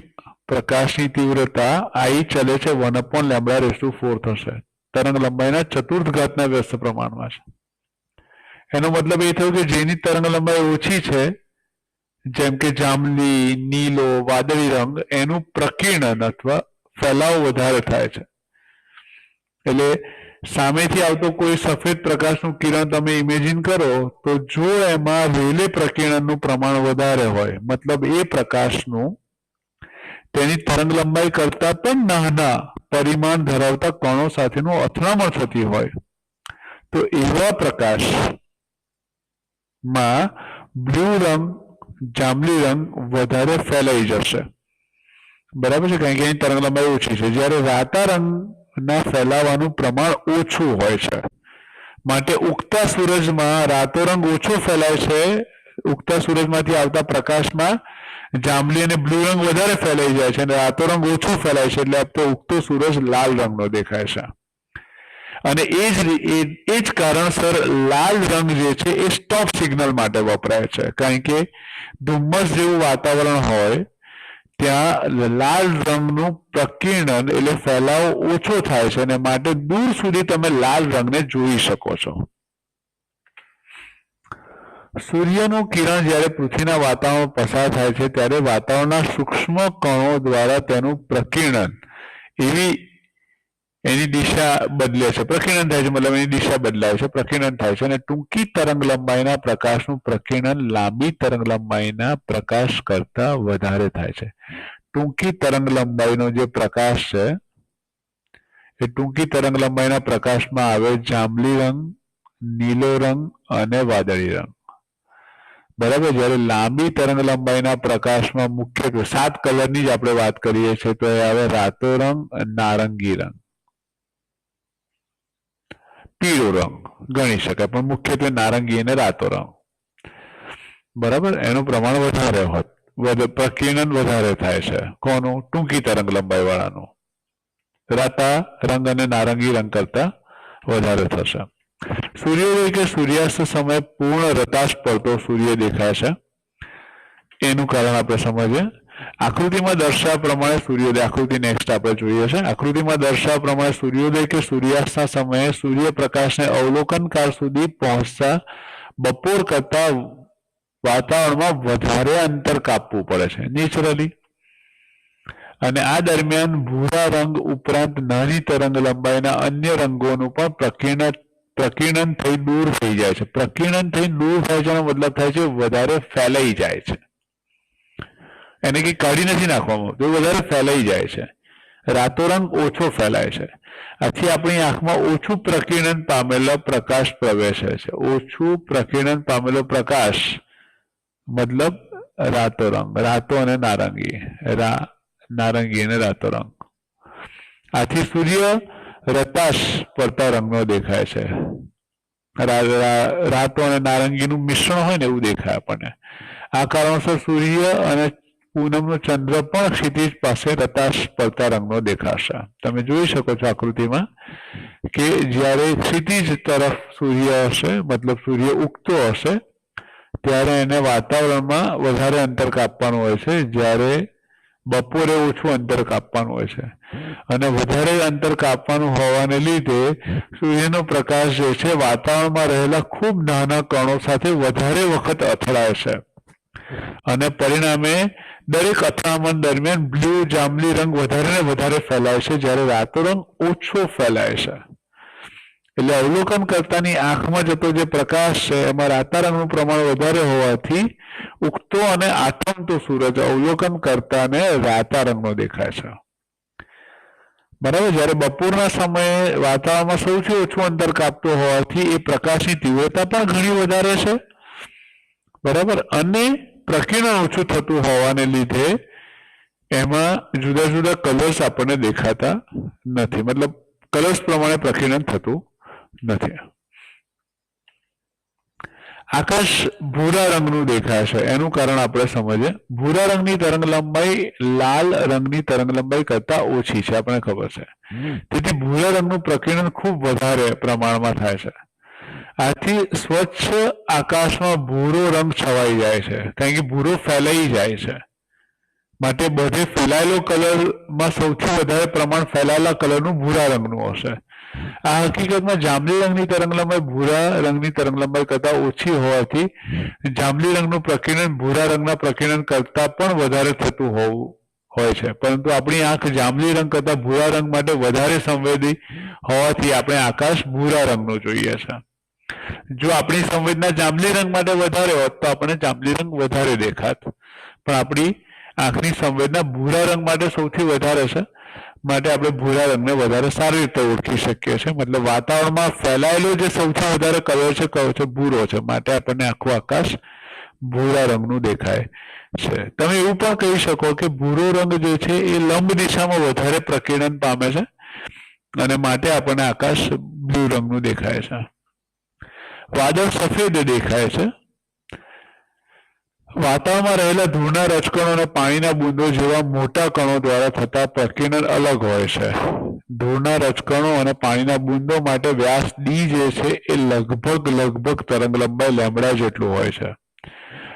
પ્રકાશની તીવ્રતા આઈ ચલે છે 1/λ⁴ થશે, તરંગ લંબાઈના ચતુર્થ ઘાતના વ્યસ્ત પ્રમાણમાં છે. એનો મતલબ એ થયો કે જેની તરંગ લંબાઈ ઓછી છે, જેમ કે જાંબલી, નીલો, વાદળી રંગ, એનું પ્રકીર્ણન અથવા ફેલાવો વધારે થાય છે. એટલે સામેથી આવતો કોઈ સફેદ પ્રકાશનું કિરણ તમે ઇમેજિન કરો તો જો એમાં રેલે પ્રકીર્ણનનું પ્રમાણ વધારે હોય, મતલબ એ પ્રકાશનું તેની તરંગ લંબાઈ કરતા પણ નાના પરિમાણ ધરાવતા કણો સાથેનું અથડામણ થતી હોય, તો એવા પ્રકાશમાં બ્લુ રંગ, જાંબલી રંગ વધારે ફેલાઈ જશે. બરાબર છે, કારણ કે એની તરંગ લંબાઈ ઓછી છે. જ્યારે રાતા રંગના ફેલાવાનું પ્રમાણ ઓછું હોય છે, માટે ઉગતા સૂરજમાં રાતો રંગ ઓછો ફેલાય છે. ઉગતા સૂરજમાંથી આવતા પ્રકાશમાં જાંબલી અને બ્લુ રંગ વધારે ફેલાઈ જાય છે અને રાતો રંગ ઓછો ફેલાય છે, એટલે આપણે ઉગતો સૂરજ લાલ રંગનો દેખાય છે. અને એ જ કારણસર લાલ રંગ જે છે એ સ્ટોપ સિગ્નલ માટે વપરાય છે, કારણ કે ધુમ્મસ જેવું વાતાવરણ હોય ત્યાં લાલ રંગનું પ્રકીર્ણન એટલે ફેલાવો ઓછો થાય છે અને માટે દૂર સુધી તમે લાલ રંગને જોઈ શકો છો. સૂર્યનું કિરણ જ્યારે પૃથ્વીના વાતાવરણ પસાર થાય છે ત્યારે વાતાવરણના સૂક્ષ્મ કણો દ્વારા તેનું પ્રકીર્ણન એની દિશા બદલે છે. પ્રકીર્ણન થાય છે મતલબ એની દિશા બદલાય છે, પ્રકીર્ણન થાય છે. અને ટૂંકી તરંગ લંબાઈના પ્રકાશનું પ્રકીર્ણન લાંબી તરંગ લંબાઈના પ્રકાશ કરતા વધારે થાય છે. ટૂંકી તરંગ લંબાઈનો જે પ્રકાશ છે એ ટૂંકી તરંગ લંબાઈના પ્રકાશમાં આવે જાંબલી રંગ, નીલો રંગ અને વાદળી રંગ. બરાબર, જ્યારે લાંબી તરંગ લંબાઈના પ્રકાશમાં મુખ્યત્વે 7 કલરની જ આપણે વાત કરીએ છીએ તો એ આવે રાતો રંગ, નારંગી રંગ, પીળો રંગ ગણી શકાય, પણ મુખ્યત્વે નારંગી અને રાતો રંગ, બરાબર, એનું પ્રમાણ વધારે હોત, પ્રકીર્ણન વધારે થાય છે. કોનું? ટૂંકી તરંગ લંબાઈ વાળાનું. રાતા રંગ અને નારંગી રંગ કરતા વધારે થશે. સૂર્યોદય કે સૂર્યાસ્ત સમયે પૂર્ણ રતાશ પડતો સૂર્ય દેખાય છે. એનું કારણ આપણે સમજીએ. આકૃતિમાં દર્શાવ્યા પ્રમાણે સૂર્યોદય, આકૃતિ નેક્સ્ટ આપણે જોઈએ છે. આકૃતિમાં દર્શાવ્યા પ્રમાણે સૂર્યોદય કે સૂર્યાસ્તના સમયે સૂર્યપ્રકાશને અવલોકનકાળ સુધી પહોંચતા બપોર કરતા વાતાવરણમાં વધારે અંતર કાપવું પડે છે નેચરલી, અને આ દરમિયાન ભૂરા રંગ ઉપરાંત નાની તરંગ લંબાઈના અન્ય રંગોનું પણ પ્રકીર્ણન થઈ દૂર થઈ જાય છે. પ્રકીર્ણન થઈ દૂર થાય છે એનો મતલબ થાય છે વધારે ફેલાઈ જાય છે, એને કંઈ કાઢી નથી નાખવામાં, તો વધારે ફેલાઈ જાય છે. રાતો રંગ ઓછો ફેલાય છે, આથી આપણી આંખમાં ઓછું પ્રકીર્ણન પામેલો પ્રકાશ પ્રવેશે છે. ઓછું પ્રકીર્ણન પામેલો પ્રકાશ મતલબ રાતો રંગ, રાતો અને નારંગી, નારંગી અને રાતો રંગ. આથી સૂર્ય રતાશ પડતા રંગનો દેખાય છે. રાતો અને નારંગીનું મિશ્રણ હોય ને એવું દેખાય આપણને. આ કારણોસર સૂર્ય અને પૂનમનો ચંદ્ર પણ ક્ષિતિજ પાસે રતાશ પડતા રંગનો દેખાશે. તમે જોઈ શકો છો આકૃતિમાં કે જ્યારે ક્ષિતિજ તરફ સૂર્ય હશે, મતલબ સૂર્ય ઉગતો હશે, ત્યારે એને વાતાવરણમાં વધારે અંતર કાપવાનું હોય છે, જ્યારે બપોરે ઓછું અંતર કાપવાનું હોય છે. અને વધારે અંતર કાપવાનું હોવાને લીધે સૂર્યનો પ્રકાશ જે છે વાતાવરણમાં રહેલા ખૂબ નાના કણો સાથે વધારે વખત અથડાય છે, અને પરિણામે દરેક અથડામણ દરમિયાન બ્લુ જાંબલી રંગ વધારે ને વધારે ફેલાય છે, જ્યારે રાતો રંગ ઓછો ફેલાય છે. એટલે અવલોકન કરતાની આંખમાં જતો જે પ્રકાશ છે એમાં રાતા રંગનું પ્રમાણ વધારે હોવાથી ઉગતો અને આથમતો સૂરજ અવલોકન કરતાને રાતા રંગનો દેખાય છે. બરાબર. જ્યારે બપોરના સમયે વાતાવરણમાં સૌથી ઓછું અંતર કાપતો હોવાથી એ પ્રકાશની તીવ્રતા પણ ઘણી વધારે છે, બરાબર, અને પ્રકીર્ણન ઓછું થતું હોવાને લીધે એમાં જુદા જુદા કલર્સ આપણને દેખાતા નથી, મતલબ કલર્સ પ્રમાણે પ્રકીર્ણન થતું નથી. આકાશ ભૂરા રંગનું દેખાય છે, એનું કારણ આપણે સમજીએ. ભૂરા રંગની તરંગ લંબાઈ લાલ રંગની તરંગ લંબાઈ કરતા ઓછી છે, આપણને ખબર છે. તેથી ભૂરા રંગનું પ્રકીર્ણન ખૂબ વધારે પ્રમાણમાં થાય છે. આથી સ્વચ્છ આકાશમાં ભૂરો રંગ છવાઈ જાય છે, કારણ કે ભૂરો ફેલાઈ જાય છે. માટે બધે ફેલાયેલો કલરમાં સૌથી વધારે પ્રમાણ ફેલાયેલા કલરનું ભૂરા રંગનું હશે. આ હકીકતમાં જાંબલી રંગની તરંગ લંબાઈ ભૂરા રંગની તરંગ લંબાઈ કરતા ઓછી હોવાથી જાંબલી રંગનું પ્રકીર્ણન ભૂરા રંગના પ્રકીર્ણન કરતા પણ વધારે થતું હોય છે, પરંતુ આપણી આંખ જાંબલી રંગ કરતા ભૂરા રંગ માટે વધારે સંવેદી હોવાથી આપણે આકાશ ભૂરા રંગનું જોઈએ છે. જો આપણી સંવેદના જાંબલી રંગ માટે વધારે હોત તો આપણે જાંબલી રંગ વધારે દેખાત, પણ આપણી આંખની સંવેદના ભૂરા રંગ માટે સૌથી વધારે છે, માટે આપણે ભૂરા રંગને વધારે સારી રીતે ઓળખી શકીએ છીએ. મતલબ વાતાવરણમાં ફેલાયેલો જે સૌથી વધારે કલર છે કયો છે? ભૂરો છે, માટે આપણને આખું આકાશ ભૂરા રંગનું દેખાય છે. તમે એવું પણ કહી શકો કે ભૂરો રંગ જે છે એ લંબ દિશામાં વધારે પ્રકીર્ણન પામે છે, અને માટે આપણને આકાશ બ્લુ રંગનું દેખાય છે. વાદળ સફેદ દેખાય છે. વાતાવરણમાં રહેલા ધૂળના રજકણો અને પાણીના બૂંદો જેવા મોટા કણો દ્વારા થતા પ્રકીર્ણન અલગ હોય છે. ધૂળના રજકણો અને પાણીના બૂંદો માટે વ્યાસ ડી જે છે એ લગભગ તરંગ લંબાઈ લેમ્બડા જેટલું હોય છે,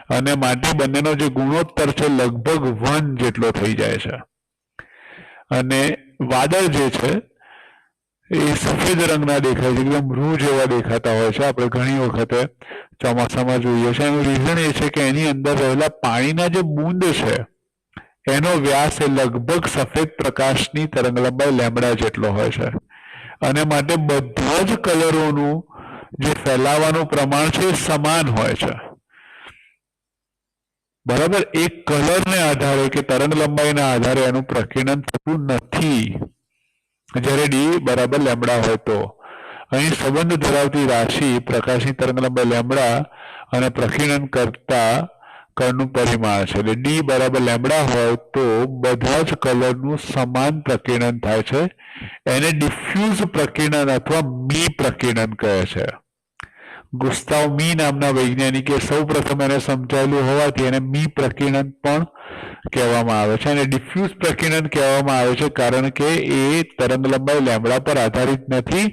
અને માટે બંનેનો જે ગુણોત્તર છે લગભગ 1 જેટલો થઈ જાય છે. અને વાદળ જે છે એ સફેદ રંગના દેખાય છે, એકદમ રૂ જેવા દેખાતા હોય છે. આપણે ઘણી વખતે ચોમાસામાં જોઈએ છે. એનું રીઝન એ છે કે એની અંદર રહેલા પાણીના જે બૂંદ છે એનો વ્યાસ એ લગભગ સફેદ પ્રકાશની તરંગ લંબાઈ લેમ્બડા જેટલો હોય છે, અને માટે બધા જ કલરોનું જે ફેલાવાનું પ્રમાણ છે એ સમાન હોય છે. બરાબર. એક કલરને આધારે કે તરંગ લંબાઈના આધારે એનું પ્રકીર્ણન થતું નથી. જ્યારે ડી બરાબર લેમ્બડા હોય તો અહીં સંબંધ ધરાવતી રાશિ પ્રકાશની તરંગ લંબાઈ લેમ્બડા અને પ્રકીર્ણન કરતા કણનું પરિમાણ છે. એટલે ડી બરાબર લેમડા હોય તો બધા જ કલરનું સમાન પ્રકીર્ણન થાય છે. એને ડિફ્યુઝ પ્રકીર્ણન અથવા મી પ્રકીર્ણન કહે છે. ગુસ્તાવ મી નામના વૈજ્ઞાનિકે સૌ પ્રથમ એને સમજાવેલું હોવાથી એને મી પ્રકીર્ણન પણ કહેવામાં આવે છે. અને ડિફ્યુઝ પ્રકીર્ણન કહેવામાં આવે છે કારણ કે એ તરંગ લંબાઈ લેમડા પર આધારિત નથી.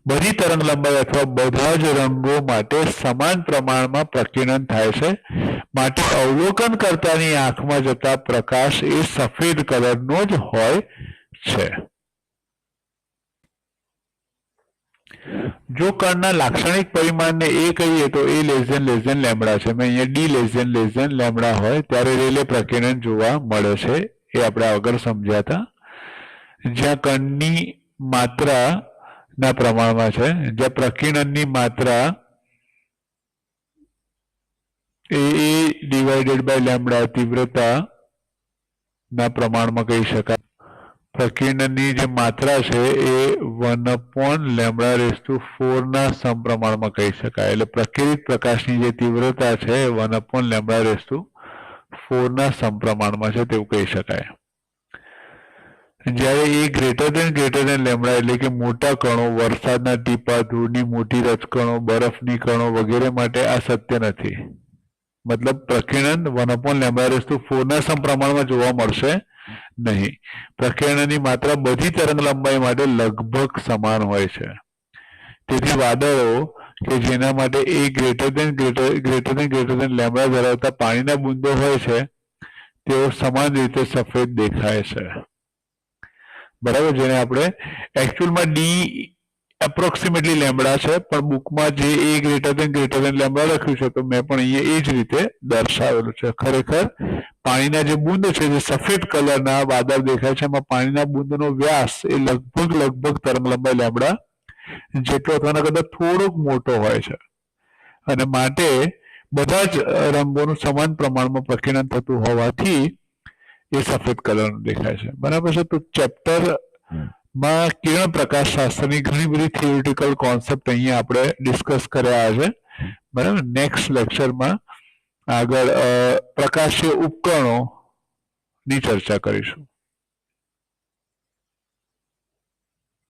બધી તરંગ લંબાઈ અથવા બધા જ રંગો માટે સમાન પ્રમાણમાં પ્રકીર્ણન થાય છે. માટે અવલોકનકર્તાની આંખમાં જતા પ્રકાશ એ સફેદ કલરનો જ હોય છે. જો કણના લાક્ષણિક પરિમાણને એ કહીએ તો એ લેસ ધેન લેમડા છે. મેં અહીંયા ડી લેસ ધેન લેમડા હોય ત્યારે રેલે પ્રકીર્ણન જોવા મળે છે. એ આપણે આગળ સમજ્યા હતા. જ્યાં કણની માત્રા ના પ્રમાણમાં છે, જ્યાં પ્રકીર્ણનની માત્રા એ ડિવાઇડેડ બાય લેમડા તીવ્રતા ના પ્રમાણમાં કહી શકાય. પ્રકીર્ણનની જે માત્રા છે એ 1/λ4 ના સમપ્રમાણમાં કહી શકાય. એટલે પ્રકીર્ણિત પ્રકાશની જે તીવ્રતા છે એ 1/λ4 ના સમપ્રમાણમાં છે તેવું કહી શકાય. જ્યારે એ ગ્રેટર ધેન લેમડા એટલે કે મોટા કણો, વરસાદના ટીપા, ધૂળની મોટી રજકણો, બરફની કણો વગેરે માટે આ સત્ય નથી. મતલબ પ્રકીર્ણન 1/λ4 ના સમપ્રમાણમાં જોવા મળશે નહીં. પ્રકીર્ણનની માત્રા બધી તરંગ લંબાઈ માટે લગભગ સમાન હોય છે. તેથી વાદળો કે જેના માટે એ ગ્રેટર ધેન લેમડા ધરાવતા પાણીના બુંદો હોય છે તેઓ સમાન રીતે સફેદ દેખાય છે. બરાબર. જેને આપણે એકચ્યુઅલમાં ડી એપ્રોક્સિમેટલી લેમડા છે પણ બુકમાં જે એ ગ્રેટર ધેન લેમડા લખ્યું છે તો મેં પણ અહીંયા એ જ રીતે દર્શાવેલું છે. ખરેખર પાણીના જે બુંદ છે જે સફેદ કલરના વાદળ દેખાય છે એમાં પાણીના બુંદનો વ્યાસ એ લગભગ તરંગ લંબાઈ લેમડા જેટલો અથવા કદાચ થોડોક મોટો હોય છે. અને માટે બધા જ રંગોનું સમાન પ્રમાણમાં પ્રકીર્ણન થતું હોવાથી એ સફેદ કલરનું દેખાય છે. બરાબર છે. તો ચેપ્ટર માં કિરણ પ્રકાશ શાસ્ત્રની ઘણી બધી થિયોરિટિકલ કોન્સેપ્ટ અહીંયા આપણે ડિસ્કસ કર્યા છે. બરાબર. નેક્સ્ટ લેક્ચરમાં આગળ પ્રકાશીય ઉપકરણોની ચર્ચા કરીશું.